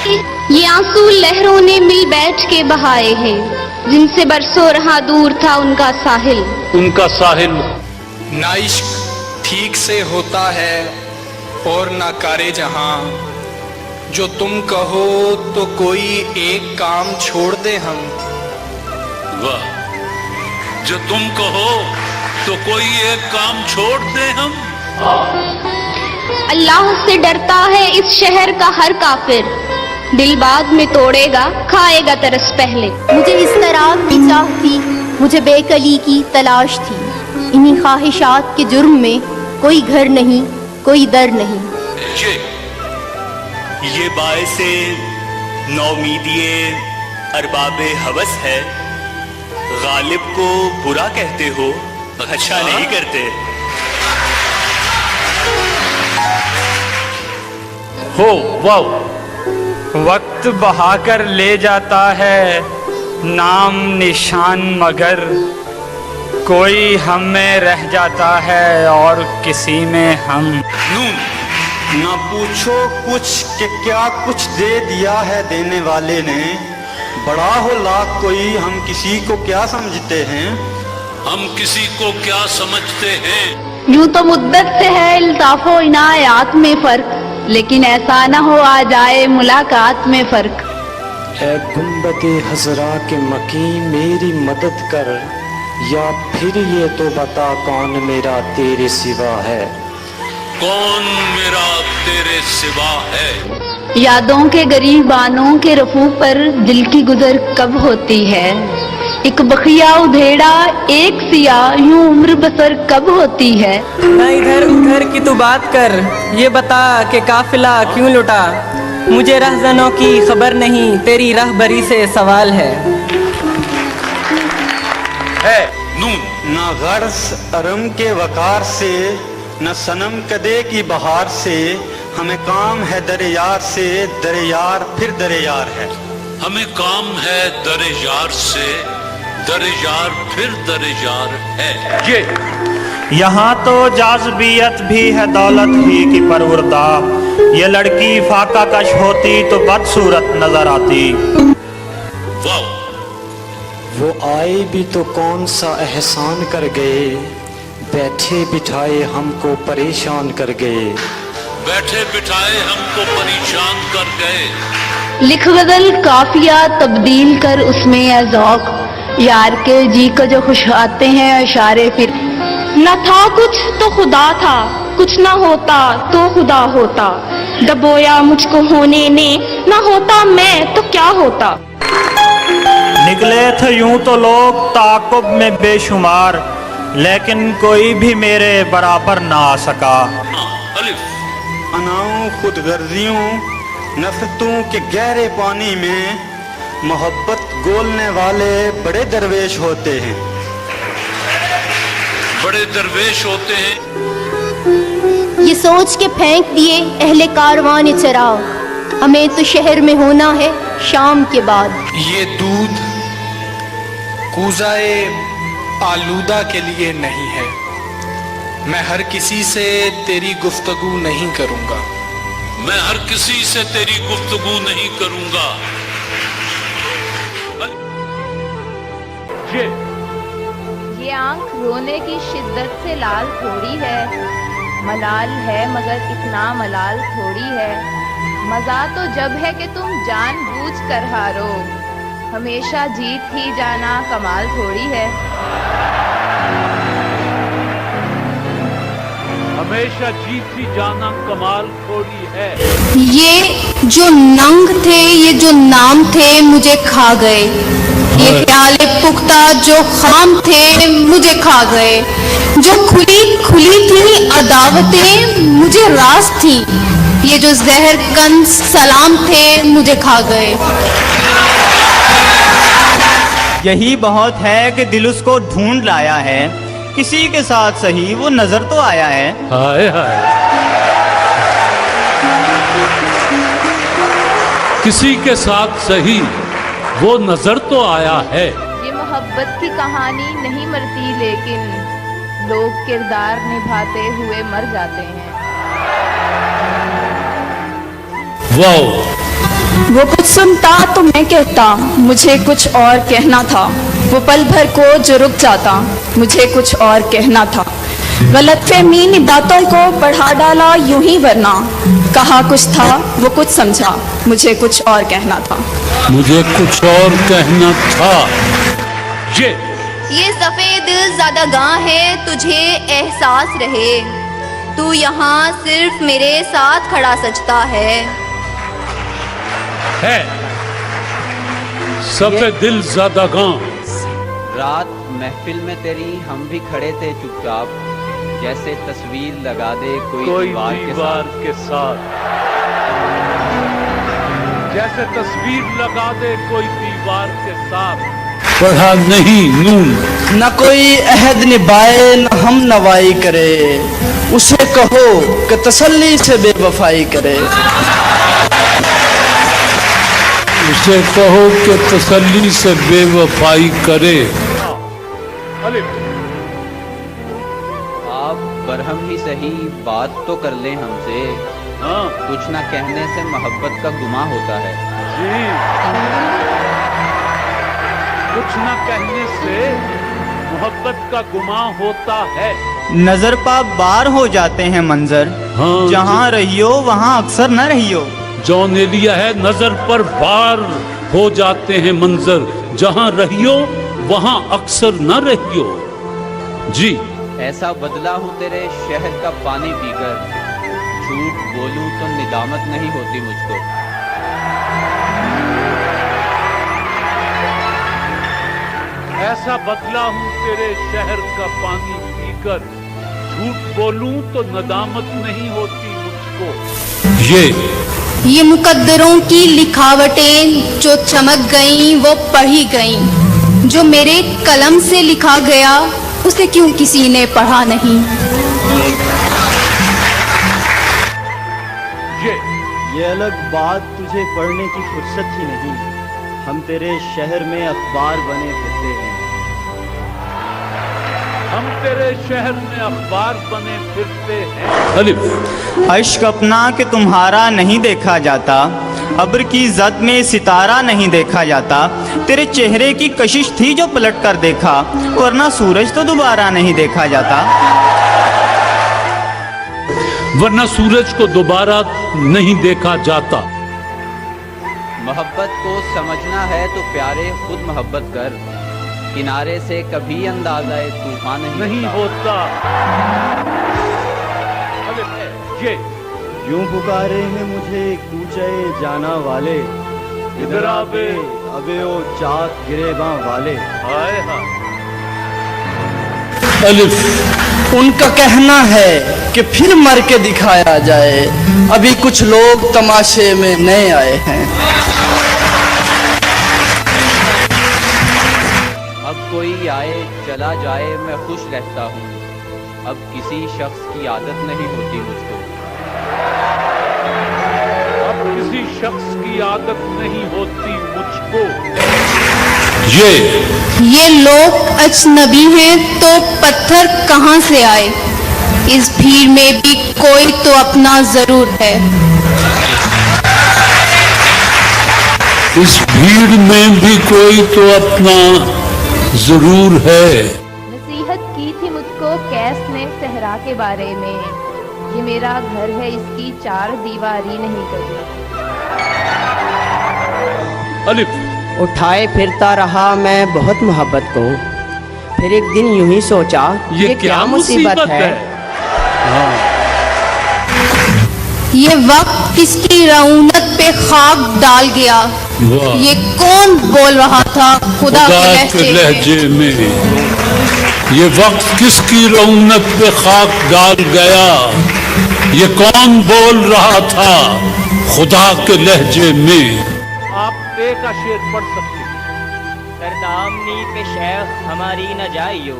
ये आंसू लहरों ने मिल बैठ के बहाए हैं, जिनसे बरसों रहा दूर था उनका साहिल। ना इश्क ठीक से होता है और ना कारे जहां, जो तुम कहो तो कोई एक काम छोड़ दे हम। वाह, जो तुम कहो तो कोई एक काम छोड़ दे हम। अल्लाह से डरता है इस शहर का हर काफिर, दिल बाद में तोड़ेगा खाएगा तरस पहले। मुझे इस तरह की चाह थी, मुझे बेकली की तलाश थी, इन्हीं ख्वाहिशात के जुर्म में कोई घर नहीं कोई दर नहीं। ये बायसे नौमीदिये अरबाबे हवस है, गालिब को बुरा कहते हो अच्छा नहीं करते। हो वाह, वक्त बहाकर ले जाता है नाम निशान, मगर कोई हम में रह जाता है और किसी में हम। ना पूछो कुछ कि क्या कुछ दे दिया है देने वाले ने, बड़ा हो लाख कोई हम किसी को क्या समझते हैं। हम किसी को क्या समझते हैं। यूं तो मुद्दत से है इल्ताफो इनायात में फर्क, लेकिन ऐसा न हो आ जाए मुलाकात में फर्क। اے گنبد ہزرا کے مکی میری مدد کر، یا پھر یہ تو بتا کون میرا تیرے سوا ہے؟ کون میرا تیرے سوا ہے؟ یادوں کے گریبانوں کے رفو پر دل کی گزر کب ہوتی ہے؟ ایک بخیا ادھیڑا ایک سیاہ یوں عمر بسر کب ہوتی ہے؟ نہ ادھر ادھر کی تو بات کر، یہ بتا کہ قافلہ کیوں لٹا؟ مجھے رہزنوں کی خبر نہیں، تیری رہبری سے سوال ہے۔ نون نہ غرض ارم کے وقار سے، نہ صنم کدے کی بہار سے، ہمیں کام ہے در یار سے، در یار پھر در یار ہے۔ ہمیں کام ہے در یار سے، در یار پھر در یار ہے۔ یہاں تو جاذبیت بھی ہے دولت ہی کی پروردہ، یہ لڑکی فاقہ کش ہوتی تو بدصورت نظر آتی۔ وہ آئے بھی تو کون سا احسان کر گئے، بیٹھے بٹھائے ہم کو پریشان کر گئے۔ بیٹھے بٹھائے ہم کو پریشان کر گئے۔ لکھ غزل قافیہ تبدیل کر اس میں اے ذوق، یار کے جی کو جو خوش آتے ہیں اشارے پھر۔ نہ تھا کچھ تو خدا تھا، کچھ نہ ہوتا تو خدا ہوتا، ڈبویا مجھ کو ہونے نے، نہ ہوتا میں تو کیا ہوتا۔ نکلے تھے یوں تو لوگ تعاقب میں بے شمار، لیکن کوئی بھی میرے برابر نہ آ سکا۔ اناؤں خود غرضیوں نفرتوں کے گہرے پانی میں، محبت گولنے والے بڑے درویش ہوتے ہیں، بڑے درویش ہوتے ہیں۔ یہ سوچ کے پھینک دیے اہل کاروان چراغ، ہمیں تو شہر میں ہونا ہے شام کے بعد۔ یہ دودھ کوزائے آلودہ کے لیے نہیں ہے، میں ہر کسی سے تیری گفتگو نہیں کروں گا، میں ہر کسی سے تیری گفتگو نہیں کروں گا۔ یہ آنکھ رونے کی شدت سے لال تھوڑی ہے، ملال ہے مگر اتنا ملال تھوڑی ہے، مزہ تو جب ہے کہ تم جان بوجھ کر ہارو، ہمیشہ جیت ہی جانا کمال تھوڑی ہے۔ ہمیشہ جیت ہی جانا کمال تھوڑی ہے۔ یہ جو ننگ تھے، یہ جو نام تھے مجھے کھا گئے، یہ خیال پختہ جو خام تھے مجھے کھا گئے، جو کھلی کھلی تھی عداوتیں مجھے راز تھی، یہ جو زہر کن سلام تھے مجھے کھا گئے۔ یہی بہت ہے کہ دل اس کو ڈھونڈ لایا ہے، کسی کے ساتھ صحیح وہ نظر تو آیا ہے۔ ہائے ہائے، کسی کے ساتھ صحیح وہ نظر تو آیا ہے۔ یہ محبت کی کہانی نہیں مرتی، لیکن لوگ کردار نبھاتے ہوئے مر جاتے ہیں۔ وہ کچھ سنتا تو میں کہتا، مجھے کچھ اور کہنا تھا، وہ پل بھر کو جو رک جاتا، مجھے کچھ اور کہنا تھا، غلط فہمی نے دانتوں کو بڑھا ڈالا یوں ہی، ورنہ کہا کچھ تھا وہ کچھ سمجھا، مجھے کچھ اور کہنا تھا، مجھے کچھ اور کہنا تھا۔ یہ سفید دل زیادہ گاں ہے، تجھے احساس رہے، تو یہاں صرف میرے ساتھ کھڑا سجتا ہے۔ سفید دل زیادہ گاں۔ رات محفل میں تیری ہم بھی کھڑے تھے چپ چاپ، جیسے تصویر لگا دے کوئی دیوار کے ساتھ، جیسے تصویر لگا دے کوئی دیوار کے ساتھ۔ پڑھا نہیں نون، نہ کوئی عہد نبھائے نہ ہم نوائی کرے، اسے کہو کہ تسلی سے بے وفائی کرے، اسے کہو کہ تسلی سے بے وفائی کرے۔ آپ برہم ہی صحیح بات تو کر لیں ہم سے، کچھ نہ کہنے سے محبت کا گماں ہوتا ہے۔ کچھ نہ کہنے سے محبت کا گماں ہوتا ہے۔ نظر پا بار ہو جاتے ہیں منظر، جہاں رہیو وہاں اکثر نہ رہیو۔ جو نے لیا ہے نظر پر بار، हो जाते हैं मंजर, जहां रहियो वहां अक्सर न रहियो। जी ऐसा बदला हूँ तेरे शहर का पानी पीकर, झूठ बोलूं तो निदामत नहीं होती मुझको। ऐसा बदला हूँ तेरे शहर का पानी पीकर, झूठ बोलूं तो नदामत नहीं होती मुझको। ये मुकद्दरों की लिखावटें जो चमक गईं वो पढ़ी गईं, जो मेरे कलम से लिखा गया उसे क्यों किसी ने पढ़ा नहीं। ये अलग बात तुझे पढ़ने की फुर्सत ही नहीं, हम तेरे शहर में अखबार बने फिरते हैं। हम तेरे शहर में अखबार बने फिरते हैं। अलिफ अश्क अपना कि तुम्हारा नहीं देखा जाता, अब्र की जद में सितारा नहीं देखा जाता। तेरे चेहरे की कशिश थी जो पलट कर देखा, वरना सूरज तो दोबारा नहीं देखा जाता। वरना सूरज को दोबारा नहीं देखा जाता। मोहब्बत को समझना है तो प्यारे खुद मोहब्बत कर, किनारे से कभी अंदाजा तूफान नहीं होता। ये यूं पुकारे हैं मुझे कूचे जाना वाले, इधर आवे अबे ओ चाक गिरेबां वाले। हाय हाय। अलिफ उनका कहना है कि फिर मर के दिखाया जाए, अभी कुछ लोग तमाशे में नए आए हैं। अब कोई आए चला जाए मैं खुश रहता हूँ, अब किसी शख्स की आदत नहीं होती मुझको। अब किसी शख्स की आदत नहीं होती मुझको। ये लोग अजनबी हैं तो पत्थर कहाँ से आए, इस भीड़ में भी कोई तो अपना जरूर है। इस भीड़ में भी कोई तो अपना जरूर है। नसीहत की थी मुझको कैस ने सहरा के बारे में, ये मेरा घर है इसकी चार दीवारी नहीं कभी। अलिफ उठाए फिरता रहा मैं बहुत मोहब्बत को, फिर एक दिन यूं ही सोचा ये क्या मुसीबत है। ये वक्त किसकी रौनक पे खाक डाल गया, ये कौन बोल रहा था खुदा के लहजे में। ये वक्त किसकी रौनक पे खाक डाल गया, ये कौन बोल रहा था खुदा के लहजे में। आप का शेर पढ़ सकते हैं। सरदामनी पे शेख हमारी न जाइयो,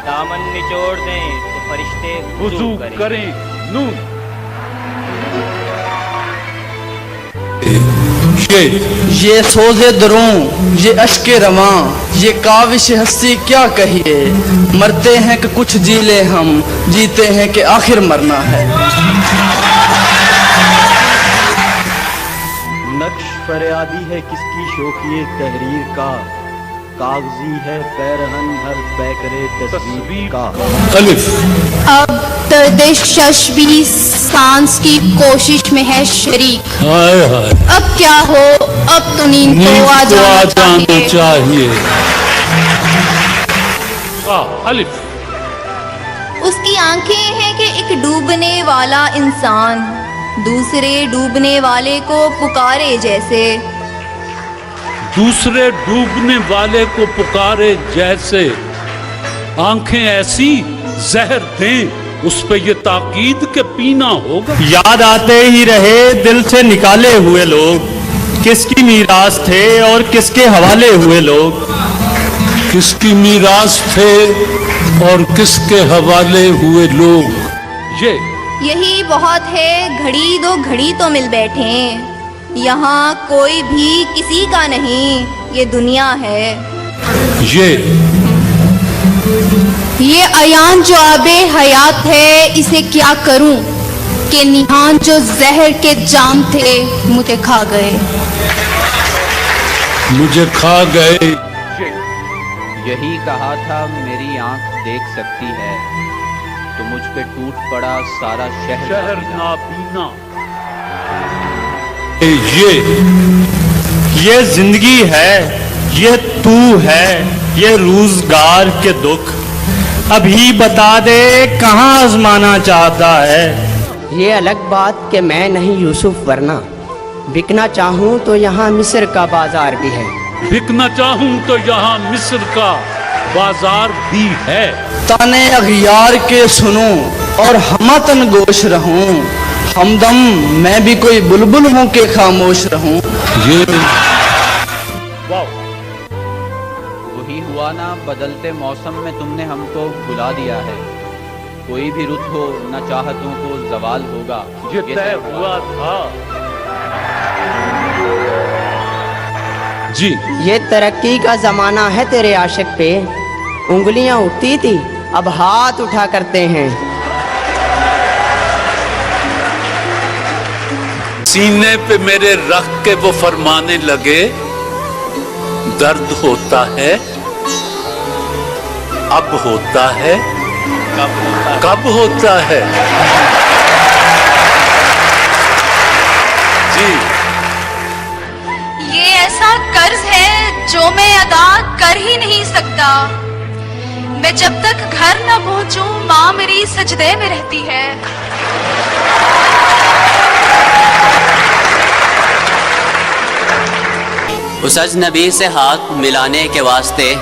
दामन निचोड़ दें तो फरिश्ते वुजू करें। नून ये सोज़े दरों, ये अश्के रवां, ये काविश हस्ती क्या कहिए। मरते हैं कि कुछ जी ले हम, जीते हैं कि आखिर मरना है। नक्श फरियादी है किसकी शौकिए तहरीर का, कागजी है पैरहन हर पैकरे तस्वीर का। अब दर्दिश भी सांस की कोशिश में है शरीक। हाय हाय। अब क्या हो, अब तो नींद को आ जाना चाहिए। अलिफ उसकी आंखें हैं कि एक डूबने वाला इंसान दूसरे डूबने वाले को पुकारे जैसे। दूसरे डूबने वाले को पुकारे जैसे। आंखें ऐसी जहर दें उस पे ये ताकीद के पीना होगा। याद आते ही रहे दिल से निकाले हुए लोग, किसकी मीरास थे और किसके हवाले हुए लोग। किसकी मीरास थे और किसके हवाले हुए लोग। यही बहुत है घड़ी दो घड़ी तो मिल बैठे, यहाँ कोई भी किसी का नहीं, ये दुनिया है। ये अयान जो आबे हयात है, इसे क्या करूं कि निहान जो जहर के जाम थे मुझे खा गए। मुझे खा गए। यही कहा था मेरी आंख देख सकती है, तो मुझ पे टूट पड़ा सारा शहर नाबीना। یہ زندگی ہے، یہ تو ہے، یہ روزگار کے دکھ، ابھی بتا دے کہاں آزمانا چاہتا ہے؟ یہ الگ بات کہ میں نہیں یوسف ورنہ بکنا چاہوں تو یہاں مصر کا بازار بھی ہے. بکنا چاہوں تو یہاں مصر کا بازار بھی ہے. تانے اغیار کے سنوں اور ہمتن گوش رہوں، ہمدم میں بھی کوئی بلبل ہوں کہ خاموش رہوں. وہی ہوا نا بدلتے موسم میں تم نے ہم کو بھلا دیا ہے. کوئی بھی رت ہو نہ چاہتوں کو زوال ہوگا. یہ طے ہوا تھا. جی یہ ترقی کا زمانہ ہے تیرے عاشق پہ، انگلیاں اٹھتی تھی اب ہاتھ اٹھا کرتے ہیں. سینے پہ میرے رکھ کے وہ فرمانے لگے، درد ہوتا ہے اب ہوتا ہے کب ہوتا ہے. جی یہ ایسا قرض ہے جو میں ادا کر ہی نہیں سکتا. میں جب تک گھر نہ پہنچوں ماں میری سجدے میں رہتی ہے. اس اجنبی سے ہاتھ ملانے کے واسطے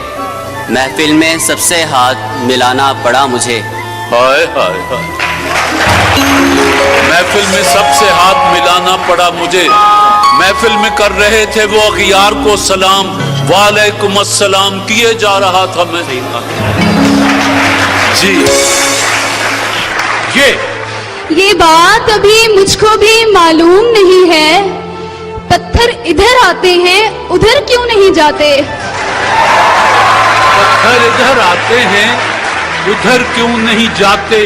محفل میں سب سے ہاتھ ملانا پڑا مجھے. ہائے ہائے ہائے، محفل میں سب سے ہاتھ ملانا پڑا مجھے. محفل میں کر رہے تھے وہ اغیار کو سلام، وعلیکم السلام کیے جا رہا تھا میں. جی یہ بات ابھی مجھ کو بھی معلوم نہیں ہے. پتھر ادھر آتے ہیں ادھر کیوں نہیں جاتے؟ پتھر ادھر آتے ہیں ادھر کیوں نہیں جاتے؟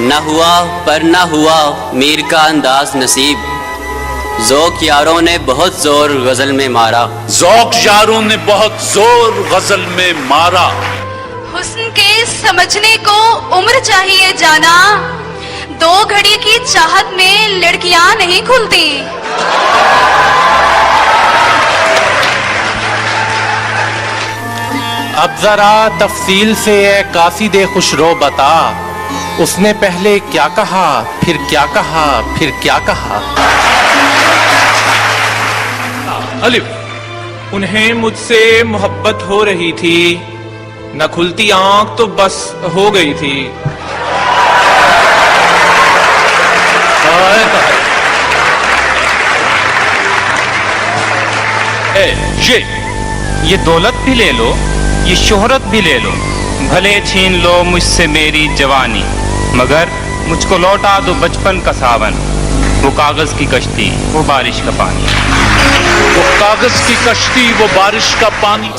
نہ ہوا پر نہ ہوا میر کا انداز نصیب. ذوق یاروں نے بہت زور غزل میں مارا. ذوق یاروں نے بہت زور غزل میں مارا. حسن کے سمجھنے کو عمر چاہیے جانا، 2 گھڑی کی چاہت میں لڑکیاں نہیں کھلتی. اب ذرا تفصیل سے اے قاصد خوشرو بتا، اس نے پہلے کیا کہا پھر کیا کہا پھر کیا کہا؟ الف، انہیں مجھ سے محبت ہو رہی تھی، نہ کھلتی آنکھ تو بس ہو گئی تھی. یہ دولت بھی لے لو، یہ شہرت بھی لے لو، بھلے چھین لو مجھ سے میری جوانی، مگر مجھ کو لوٹا دو بچپن کا ساون، وہ کاغذ کی کشتی وہ بارش کا پانی. وہ کاغذ کی کشتی وہ بارش کا پانی.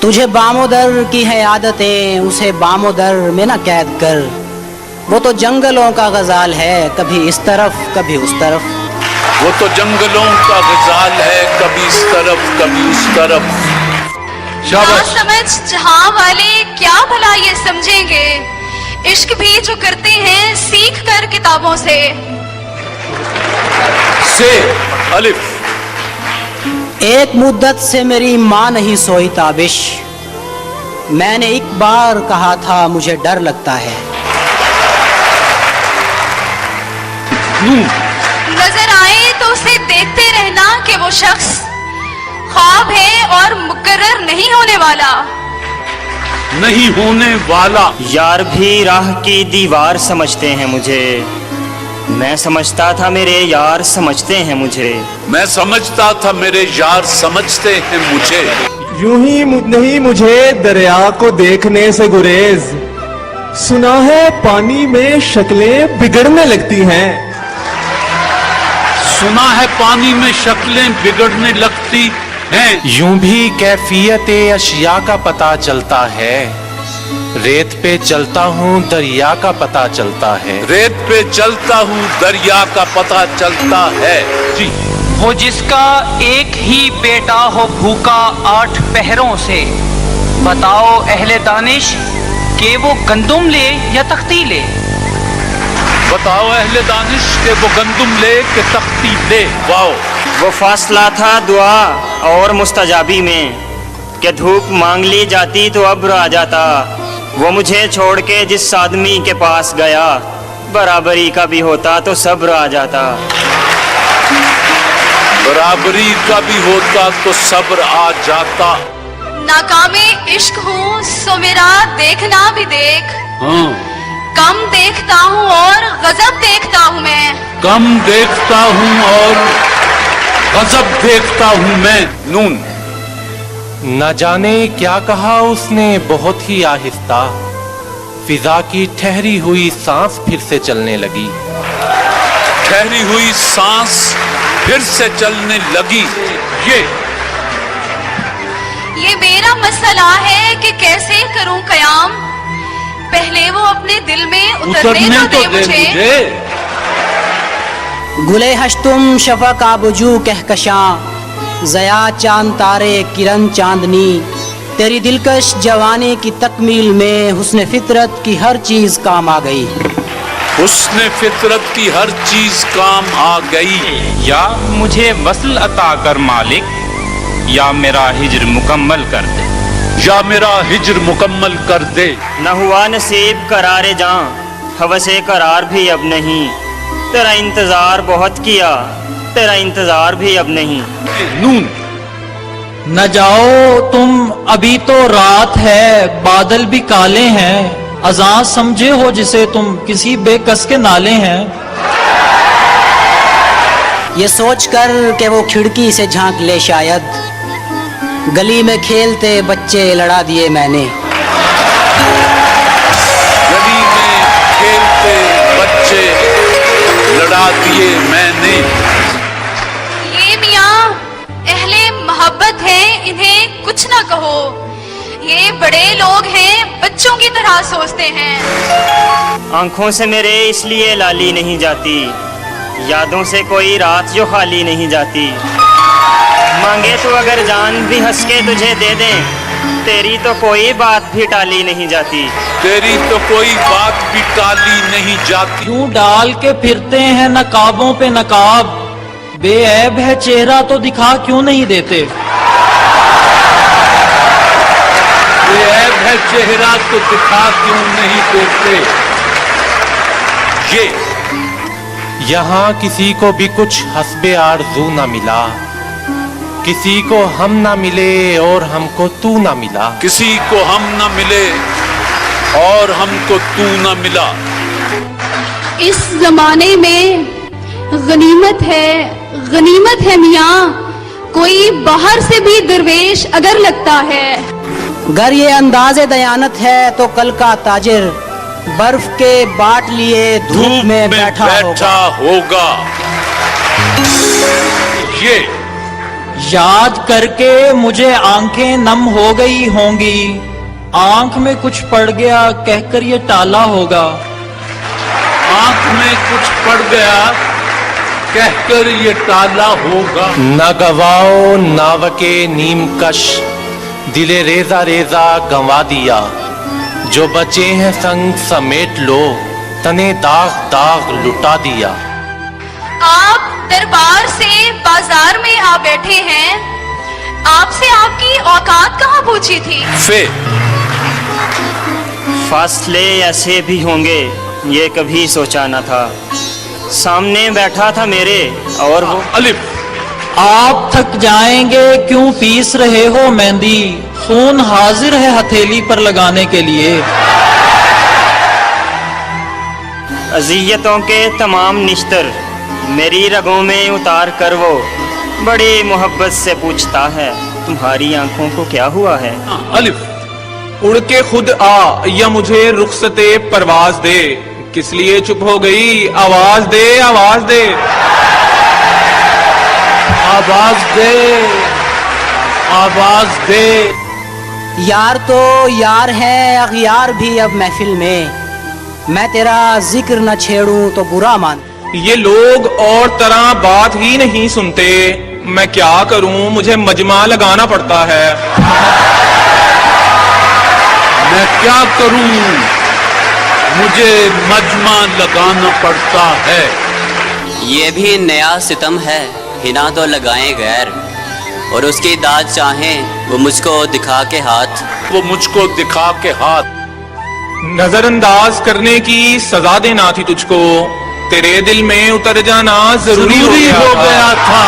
تجھے بام و در کی ہے عادتیں، اسے بام و در میں نہ قید کر. وہ تو جنگلوں کا غزال ہے، کبھی اس طرف کبھی اس طرف. وہ تو جنگلوں کا غزال ہے، کبھی اس طرف کبھی اس طرف. نہ سمجھ جہاں والے کیا بھلا یہ سمجھیں گے، عشق بھی جو کرتے ہیں سیکھ کر کتابوں سے. الف، ایک مدت سے میری ماں نہیں سوئی تابش، میں نے ایک بار کہا تھا مجھے ڈر لگتا ہے. نظر آئے تو اسے دیکھتے رہنا کہ وہ شخص خواب ہے اور مقرر نہیں ہونے والا. نہیں ہونے والا. یار بھی راہ کی دیوار سمجھتے ہیں مجھے، میں سمجھتا تھا میرے یار سمجھتے ہیں مجھے. میں سمجھتا تھا میرے یار سمجھتے ہیں مجھے. یوں ہی نہیں مجھے دریا کو دیکھنے سے گریز، سنا ہے پانی میں شکلیں بگڑنے لگتی ہیں. سنا ہے پانی میں شکلیں بگڑنے لگتی ہیں. یوں بھی کیفیت اشیاء کا پتہ چلتا ہے، ریت پہ چلتا ہوں دریا کا پتہ چلتا ہے. ریت پہ چلتا ہوں دریا کا پتہ چلتا ہے. جی وہ جس کا ایک ہی بیٹا ہو بھوکا 8 پہروں سے، بتاؤ اہل دانش کہ وہ گندم لے یا تختی لے. بتاؤ اہل دانش کہ وہ گندم لے کہ تختی لے. واو. वो फासला था दुआ और मुस्तजाबी में कि धूप मांग ली जाती तो अब्र आ जाता। वो मुझे छोड़ के जिस आदमी के पास गया, बराबरी का भी होता तो सब्र आ जाता। बराबरी का भी होता तो सब्र आ जाता। नाकामे इश्क हूँ सो मेरा देखना भी देख। हाँ। कम देखता हूँ और गजब देखता हूँ मैं। कम देखता हूँ और गजब देखता हूँ मैं। नून। न जाने क्या कहा उसने बहुत ही आहिस्ता, फिजा की ठहरी हुई सांस फिर से चलने लगी। ठहरी हुई सांस फिर से चलने लगी। ये मेरा मसला है कि कैसे करूं कयाम, पहले वो अपने दिल में उतरने तो दे मुझे। गुले हश्तुम शफक आबजू कहकशां, ज़या चांद तारे किरण चांदनी। तेरी दिलकश जवानी की तकमील में हुस्न फितरत की हर चीज काम आ गई। हुस्न फितरत की हर चीज काम आ गई। या मुझे वस्ल अता कर मालिक, या मेरा हिज्र मुकम्मल कर दे। या मेरा हिज्र मुकम्मल कर दे। न हुआ नसीब करारे जां, हवसे करार भी अब नहीं। तेरा इंतजार बहुत किया, तेरा इंतजार भी अब नहीं। नून। न जाओ तुम, अभी तो रात है, बादल भी काले हैं। अज़ां समझे हो जिसे तुम, किसी बेकस के नाले हैं। ये सोच कर कि वो खिड़की से झांक ले शायद, गली में खेलते बच्चे लड़ा दिए मैंने। गली में खेलते बच्चे लड़ा दिए मैंने। ये मियाँ अहले मोहब्बत है, इन्हें कुछ ना कहो। ये बड़े लोग हैं, बच्चों की तरह सोचते हैं। आंखों से मेरे इसलिए लाली नहीं जाती, यादों से कोई रात जो खाली नहीं जाती। मांगे तो अगर जान भी हंस के तुझे दे दें, तेरी तो कोई बात भी टाली नहीं जाती। तेरी तो कोई बात भी टाली नहीं जाती। क्यों डाल के फिरते हैं नकाबों पे नकाब, बेऐब है चेहरा तो दिखा क्यों नहीं देते। बेऐब है चेहरा तो दिखा क्यों नहीं देते। यहाँ किसी को भी कुछ हस्बे आरज़ू ना मिला, किसी को हम ना मिले और हमको तू ना मिला। किसी को हम ना मिले और हमको तू ना मिला। इस जमाने में गनीमत है मियाँ, कोई बाहर से भी दरवेश अगर लगता है। अगर ये अंदाज़े दयानत है तो कल का ताजिर बर्फ के बाट लिए धूप में बैठा होगा। ये याद करके मुझे आंखें नम हो गई होंगी, आंख में कुछ पड़ गया कहकर ये टाला होगा। आंख में कुछ पड़ गया कहकर ये टाला होगा। न गवाओ नावके नीम कश, दिले रेजा रेजा गंवा दिया। जो बचे हैं संग समेट लो, तने दाग दाग लुटा दिया। आप दरबार से बाजार में आ बैठे हैं, आपसे आपकी औकात कहाँ पूछी थी। फासले ऐसे भी होंगे ये कभी सोचा न था। सामने बैठा था मेरे और वो अलिफ। आप थक जाएंगे क्यों पीस रहे हो मेहंदी, खून हाजिर है हथेली पर लगाने के लिए। अज़ियतों के तमाम निश्तर मेरी रगों में उतार कर वो बड़ी मोहब्बत से पूछता है, तुम्हारी आंखों को क्या हुआ है। अलिफ। उड़ के खुद आ या मुझे रुखसते परवाज दे, किस लिए चुप हो गई, आवाज दे आवाज दे। आवाज दे आवाज दे। यार तो यार है अगयार भी अब महफिल में, मैं तेरा जिक्र न छेड़ूं तो बुरा मान। ये लोग और तरह बात ही नहीं सुनते, मैं क्या करूं, मुझे मजमा लगाना पड़ता है। मैं क्या करूं, मुझे मजमा लगाना पड़ता है। ये भी नया सितम है, हिना तो लगाएं गैर, और उसकी दाद चाहें वो मुझको दिखा के हाथ, वो मुझको दिखा के हाथ। नजरअंदाज करने की सजा देना थी तुझको, तेरे दिल में उतर जाना जरूरी हो गया था।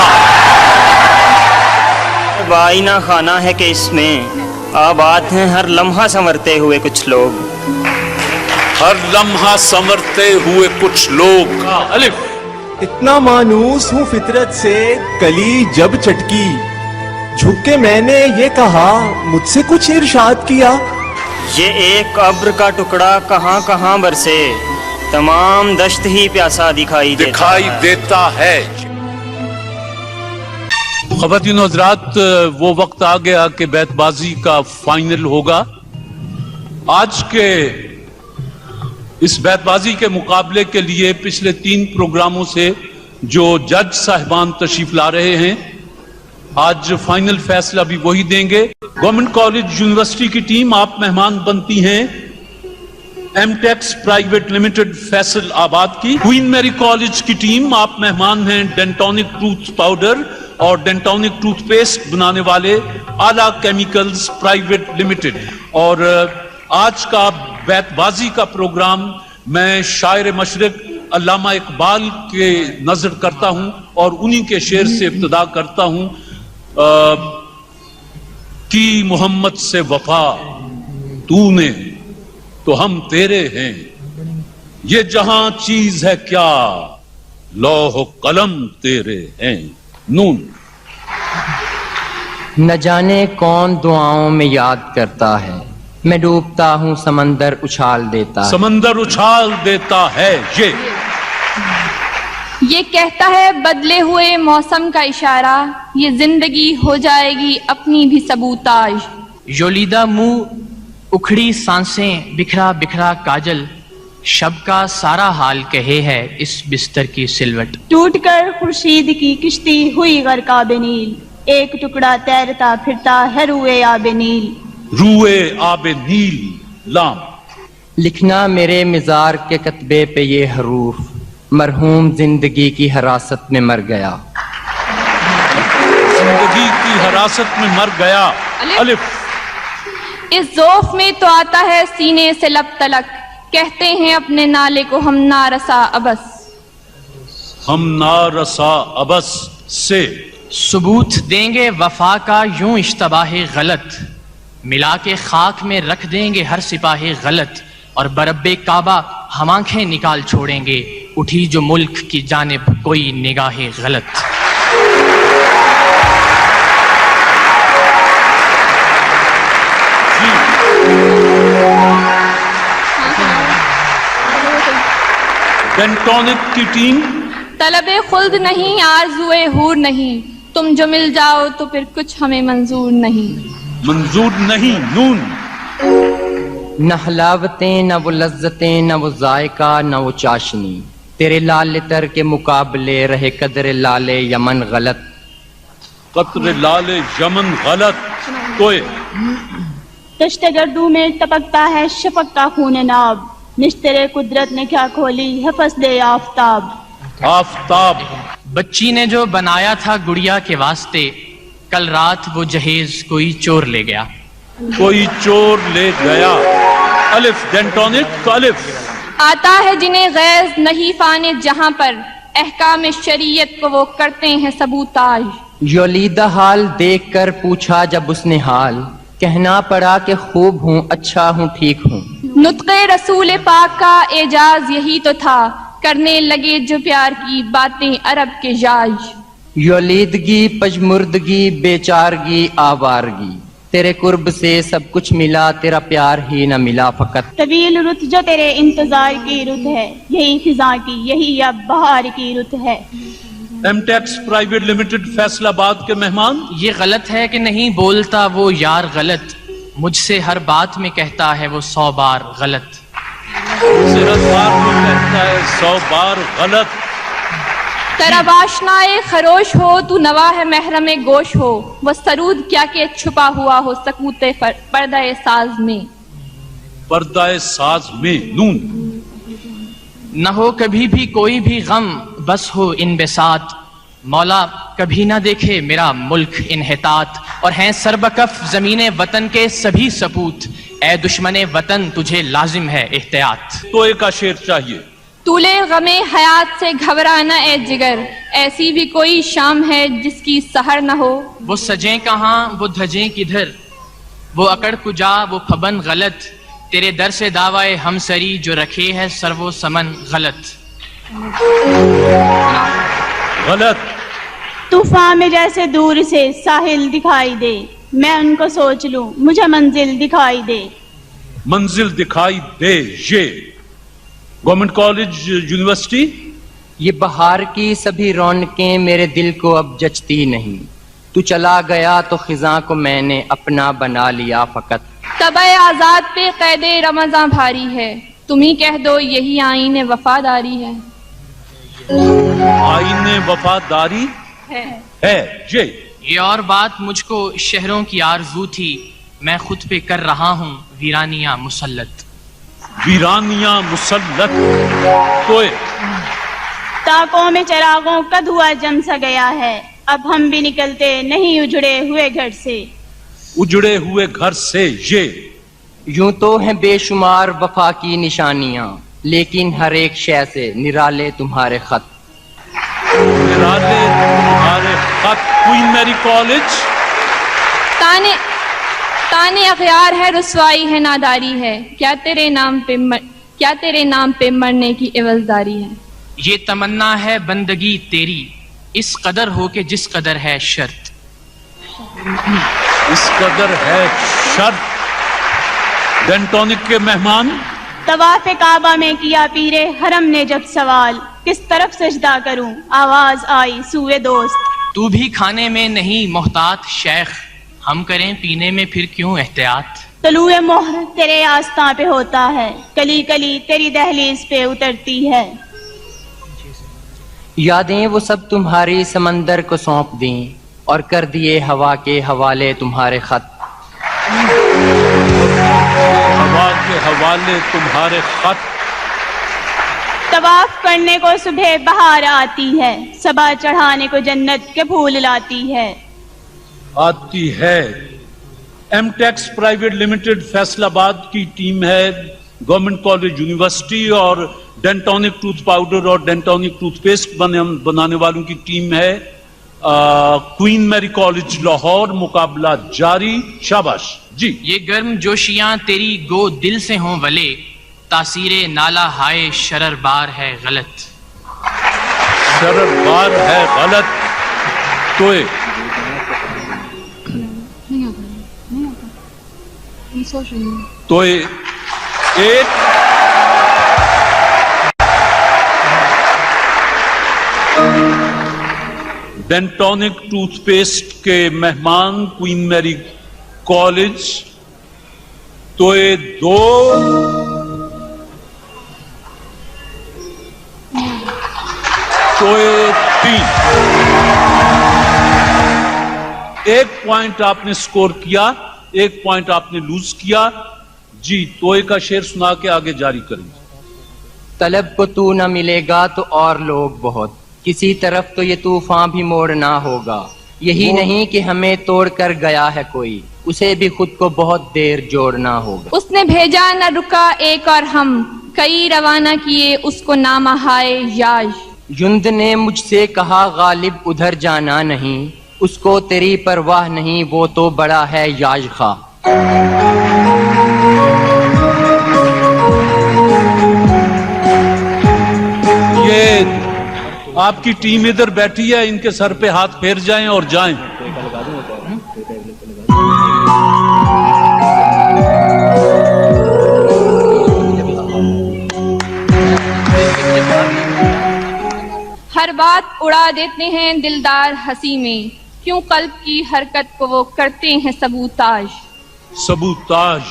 वाइना खाना है कि इसमें आबाद हैं हर लम्हा संवरते हुए कुछ लोग, हर लम्हा संवरते हुए कुछ लोग। अलिफ। इतना मानूस हूँ फितरत से, कली जब चटकी झुक के मैंने ये कहा, मुझसे कुछ इरशाद किया। ये एक अब्र का टुकड़ा कहाँ कहाँ बरसे, तमाम दश्त ही प्यासा दिखाई देता है। ख़वातीन और हज़रात, वो वक्त आ गया कि बैतबाजी का फाइनल होगा। आज के इस बैतबाजी के मुकाबले के लिए पिछले 3 प्रोग्रामों से जो जज साहिबान तशरीफ ला रहे हैं, आज फाइनल फैसला भी वही देंगे। गवर्नमेंट कॉलेज यूनिवर्सिटी की टीम आप मेहमान बनती हैं एमटेक्स प्राइवेट लिमिटेड फैसल आबाद की। क्वीन मैरी कॉलेज की टीम आप मेहमान हैं डेंटोनिक टूथ पाउडर और डेंटोनिक टूथपेस्ट बनाने वाले आला केमिकल्स प्राइवेट लिमिटेड। और आज का बैतबाजी का प्रोग्राम मैं शायर मशरिक अल्लामा इकबाल के नजर करता हूं और उन्हीं के शेर से इब्तिदा करता हूं कि मोहम्मद से वफा तूने तो हम तेरे हैं, ये जहां चीज है क्या लौह कलम तेरे हैं। नून। न जाने कौन दुआओं में याद करता है, मैं डूबता हूँ समंदर उछाल देता है। समंदर उछाल देता है। ये कहता है बदले हुए मौसम का इशारा, ये जिंदगी हो जाएगी अपनी भी सबूताज। योलीदा मुंह उखड़ी सांसें बिखरा बिखरा काजल, शब का सारा हाल कहे है इस बिस्तर की सिलवट। टूट कर खुर्शीद की किश्ती हुई गर्का बेनील, एक टुकड़ा तैरता फिरता है रुए आबे नील। रुए आबे नील। लाम। लिखना मेरे मिजार के कतबे पे ये हरूफ, मरहूम जिंदगी की हरासत में मर गया। जिंदगी की हरासत में मर गया। अलिफ। इस ज़ौफ में तो आता है सीने से लब तलक, कहते हैं अपने नाले को हम नारसा अबस। हम नारसा अबस से सबूत देंगे वफा का यूं इश्तबाह गलत, मिला के खाक में रख देंगे हर सिपाही गलत, और बरब्बे काबा हम आंखें निकाल छोड़ेंगे, उठी जो मुल्क की जानिब कोई निगाहे गलत। डेंटोनिक की टीम। तलबे खुल्द नहीं आरज़ुए हूर नहीं, तुम जो मिल जाओ तो फिर कुछ हमें मंजूर नहीं। मंजूर नहीं। नून। न हलावतें न वो लज्जतें न वो जायका न वो चाशनी, तेरे लाल तर के मुकाबले रहे कदर लाले यमन गलत। कदर लाले यमन गलत। कोई तश्ते गर्दू में टपकता है शफक का खून नाब, निश्तरे कुदरत ने क्या खोली है फसले आफताब। आफताब। बच्ची ने जो बनाया था गुड़िया के वास्ते, कल रात वो जहेज कोई चोर ले गया। कोई चोर ले गया। अलिफ। डेंटोनिक। अलिफ। आता है जिन्हें गैज नहीं फाने जहां पर, अहकाम शरीयत को वो करते हैं सबूताज। योलीदा हाल देख कर पूछा जब उसने हाल, कहना पड़ा कि खूब हूँ अच्छा हूँ ठीक हूँ। नुत्क़े रसूल पाक का एजाज यही तो था, करने लगे जो प्यार की बातें अरब के जाज। योलीदगी पजमुर्दगी बेचारगी आवारगी, तेरे कुर्ब से सब कुछ मिला तेरा प्यार ही न मिला फकत। तवील रुत जो तेरे इंतजार की रुत है, यही खिजा की यही अब बहार की रुत है। एमटेक्स प्राइवेट लिमिटेड फैसलाबाद के मेहमान। ये गलत है कि नहीं बोलता वो यार गलत, मुझसे हर बात में कहता है वो 100 बार गलत। मुझसे हर बात में कहता है 100 बार गलत। तेरा वाशनाए खरोश हो तू नवा है महरम गोश हो, वो सरूद क्या के छुपा हुआ हो सकूते पर्दाए साज में। पर्दाए साज में। नून। न हो कभी भी कोई भी गम, बस हो इन बेसात, मौला कभी ना देखे मेरा मुल्क इन्हितात और हैं सरबकफ ज़मीने वतन के सभी सपूत। ए दुश्मने वतन तुझे लाजिम है एहतियात। तो एक का शेर चाहिए। तूले गमे हयात से घबराना ए जिगर, ऐसी भी कोई शाम है जिसकी सहर न हो। वो सजें कहाँ वो धजें किधर, वो अकड़ कुजा वो फबन गलत, तेरे दर से दावाए हमसरी जो रखे है सर्वो समन गलत। गलत। तूफान में जैसे दूर से साहिल दिखाई दे, मैं उनको सोच लूं मुझे मंजिल दिखाई दे। मंजिल दिखाई दे, ये गवर्नमेंट कॉलेज यूनिवर्सिटी। ये बहार की सभी रौनकें मेरे दिल को अब जचती नहीं, तू चला गया तो खिजां को मैंने अपना बना लिया फकत। तबे आजाद पे कैदे रमजां भारी है, तुम ही कह दो यही आईने वफादारी है। आईने वफादारी है ये और बात मुझको शहरों की आरज़ू थी, मैं खुद पे कर रहा हूँ वीरानियां मुसल्लत। वीरानियां मुसल्लत। तो ताकों में चरागों का धुआं जम सा गया है, अब हम भी निकलते नहीं उजड़े हुए घर से। उजड़े हुए घर से ये यूं तो हैं बेशुमार वफा की निशानियां, लेकिन हर एक शय से निराले तुम्हारे खत। निराले तुम्हारे खत। Queen Mary College. ताने अखियार है रुसवाई है नादारी है, क्या तेरे नाम पे मरने की एवजदारी है। ये तमन्ना है बंदगी तेरी, इस कदर हो के जिस कदर है शर्त। इस कदर है शर्त। डेंटोनिक के मेहमान। तवाफ़े काबा में किया पीरे हरम ने जब सवाल, किस तरफ सजदा करूं, आवाज आई सूए दोस्त। तू भी खाने में नहीं मोहतात शेख, हम करें पीने में फिर क्यों एहतियात। तलुए मोहर तेरे आस्तां पे होता है, कली कली तेरी दहलीज पे उतरती है। यादें वो सब तुम्हारी समंदर को सौंप दी, और कर दिए हवा के हवाले तुम्हारे खत। हवा के हवाले तुम्हारे खत। तवाफ करने को सुबह बहार आती है, सबा चढ़ाने को जन्नत के फूल लाती है। आती है। एमटेक्स प्राइवेट लिमिटेड फैसलाबाद की टीम है, गवर्नमेंट कॉलेज यूनिवर्सिटी और डेंटोनिक टूथ पाउडर और डेंटोनिक टूथपेस्ट बनाने वालों की टीम है। Queen Mary College Lahore. मुकाबला जारी। शाबाश जी। ये गर्म जोशियां तेरी गो दिल से हों वले, तासीरे नाला हाय शरर बार है गलत। शरर बार है गलत। तो एक डेंटोनिक टूथपेस्ट के मेहमान क्वीन मैरी कॉलेज। तो दो तो तीन। एक पॉइंट आपने स्कोर किया, एक पॉइंट आपने लूज किया जी। तोए का शेर सुना के आगे जारी करेंगे। तलब को तू न मिलेगा तो और लोग बहुत, किसी तरफ तो ये तूफान भी मोड़ना होगा। यही नहीं कि हमें तोड़ कर गया है कोई, उसे भी खुद को बहुत देर जोड़ना होगा। उसने भेजा न रुका एक और हम, कई रवाना किए उसको नामा हाय याज। युंद ने मुझसे कहा गालिब उधर जाना नहीं, उसको तेरी परवाह नहीं, वो तो बड़ा है याज खा। ये आपकी टीम इधर बैठी है, इनके सर पे हाथ फेर जाएं और जाएं। हर बात उड़ा देते हैं दिलदार हंसी में, क्यों कल्ब की हरकत को वो करते हैं सबूताज। सबूताज।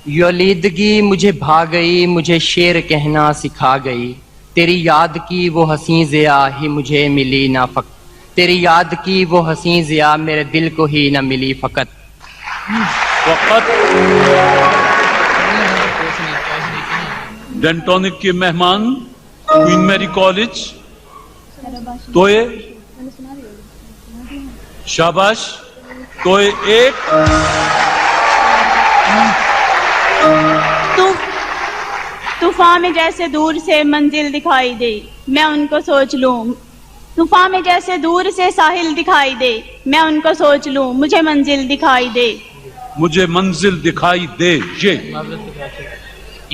यलीदगी मुझे भा गई, मुझे शेर कहना सिखा गई, तेरी याद की वो हंसी ज़िया ही मुझे मिली ना फकत। तेरी याद की वो हंसी ज़िया मेरे दिल को ही न मिली फकत। डेंटोनिक के मेहमान क्वीन मैरी कॉलेज। तोए शाबाश तोए एक तूफान में जैसे दूर से मंजिल दिखाई दे मैं उनको सोच लूं, तूफान में जैसे दूर से साहिल दिखाई दे मैं उनको सोच लूं, मुझे मंजिल दिखाई दे, मुझे मंजिल दिखाई दे।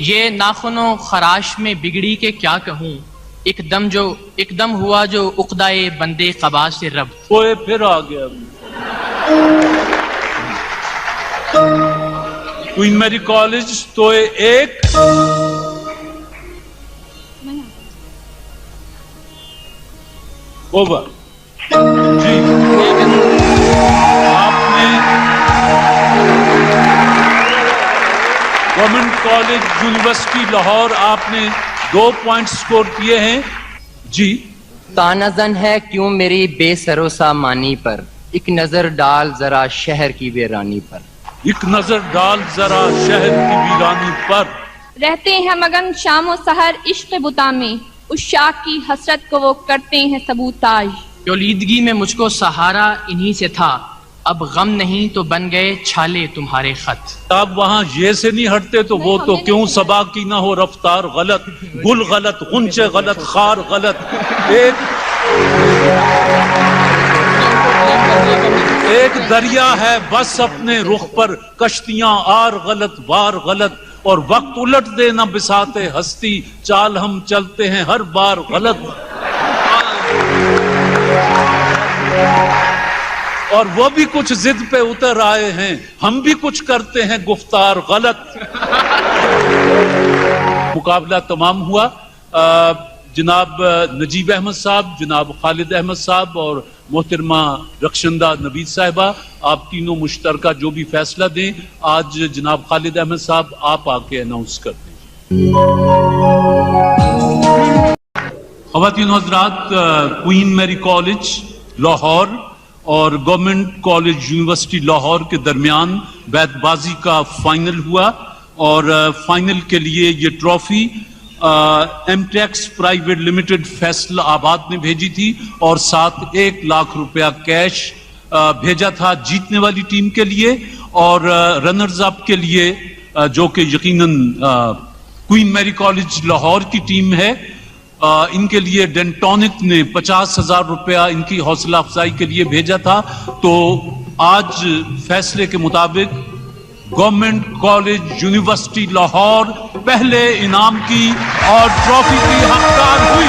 ये नाखुनो खराश में बिगड़ी के क्या कहूँ, एकदम हुआ जो उक़दाए बंदे क़बा से रब। ओए फिर आ गया। क्वीन मैरी कॉलेज तोए एक ओवर जी। आपने गवर्नमेंट कॉलेज यूनिवर्सिटी लाहौर आपने 2 पॉइंट स्कोर किए हैं जी। तानज़न है क्यों मेरी बेसरो सामानी पर, एक नजर डाल जरा शहर की वीरानी पर, एक नजर डाल जरा शहर की वीरानी पर। रहते हैं मगन शाम और सहर इश्क बुता में, उस शाख की हसरत को वो करते हैं सबूताज। यौलीदगी में मुझको सहारा इन्हीं से था, अब गम नहीं तो बन गए छाले तुम्हारे खत। आप वहाँ ये से नहीं हटते तो वो तो क्यों सबा की ना हो रफ्तार गलत, गुल गलत, गुंचे गलत, खार गलत। एक दरिया है बस अपने रुख पर, कश्तियां आर गलत वार गलत, और वक्त उलट देना बिसाते हस्ती, चाल हम चलते हैं हर बार गलत। और वो भी कुछ जिद पे उतर आए हैं, हम भी कुछ करते हैं गुफ्तार गलत। मुकाबला तमाम हुआ। जनाब नजीब अहमद साहब, जनाब खालिद अहमद साहब और मोहतरमा रक्षंदा नबीद साहिबा, आप तीनों मुश्तरका जो भी फैसला दें। आज जनाब खालिद अहमद साहब आप आके अनाउंस कर दें। ख़वातीन हज़रात, क्वीन मैरी कॉलेज लाहौर और गवर्नमेंट कॉलेज यूनिवर्सिटी लाहौर के दरमियान बैतबाजी का फाइनल हुआ, और फाइनल के लिए ये ट्रॉफी एमटेक्स प्राइवेट लिमिटेड फैसल आबाद ने भेजी थी, और साथ 1 लाख रुपया कैश भेजा था जीतने वाली टीम के लिए, और रनर्स अप के लिए जो कि यकीनन क्वीन मैरी कॉलेज लाहौर की टीम है, इनके लिए डेंटोनिक ने 50,000 रुपया इनकी हौसला अफजाई के लिए भेजा था। तो आज फैसले के मुताबिक गवर्नमेंट कॉलेज यूनिवर्सिटी लाहौर पहले इनाम की और ट्रॉफी की हकदार हुई।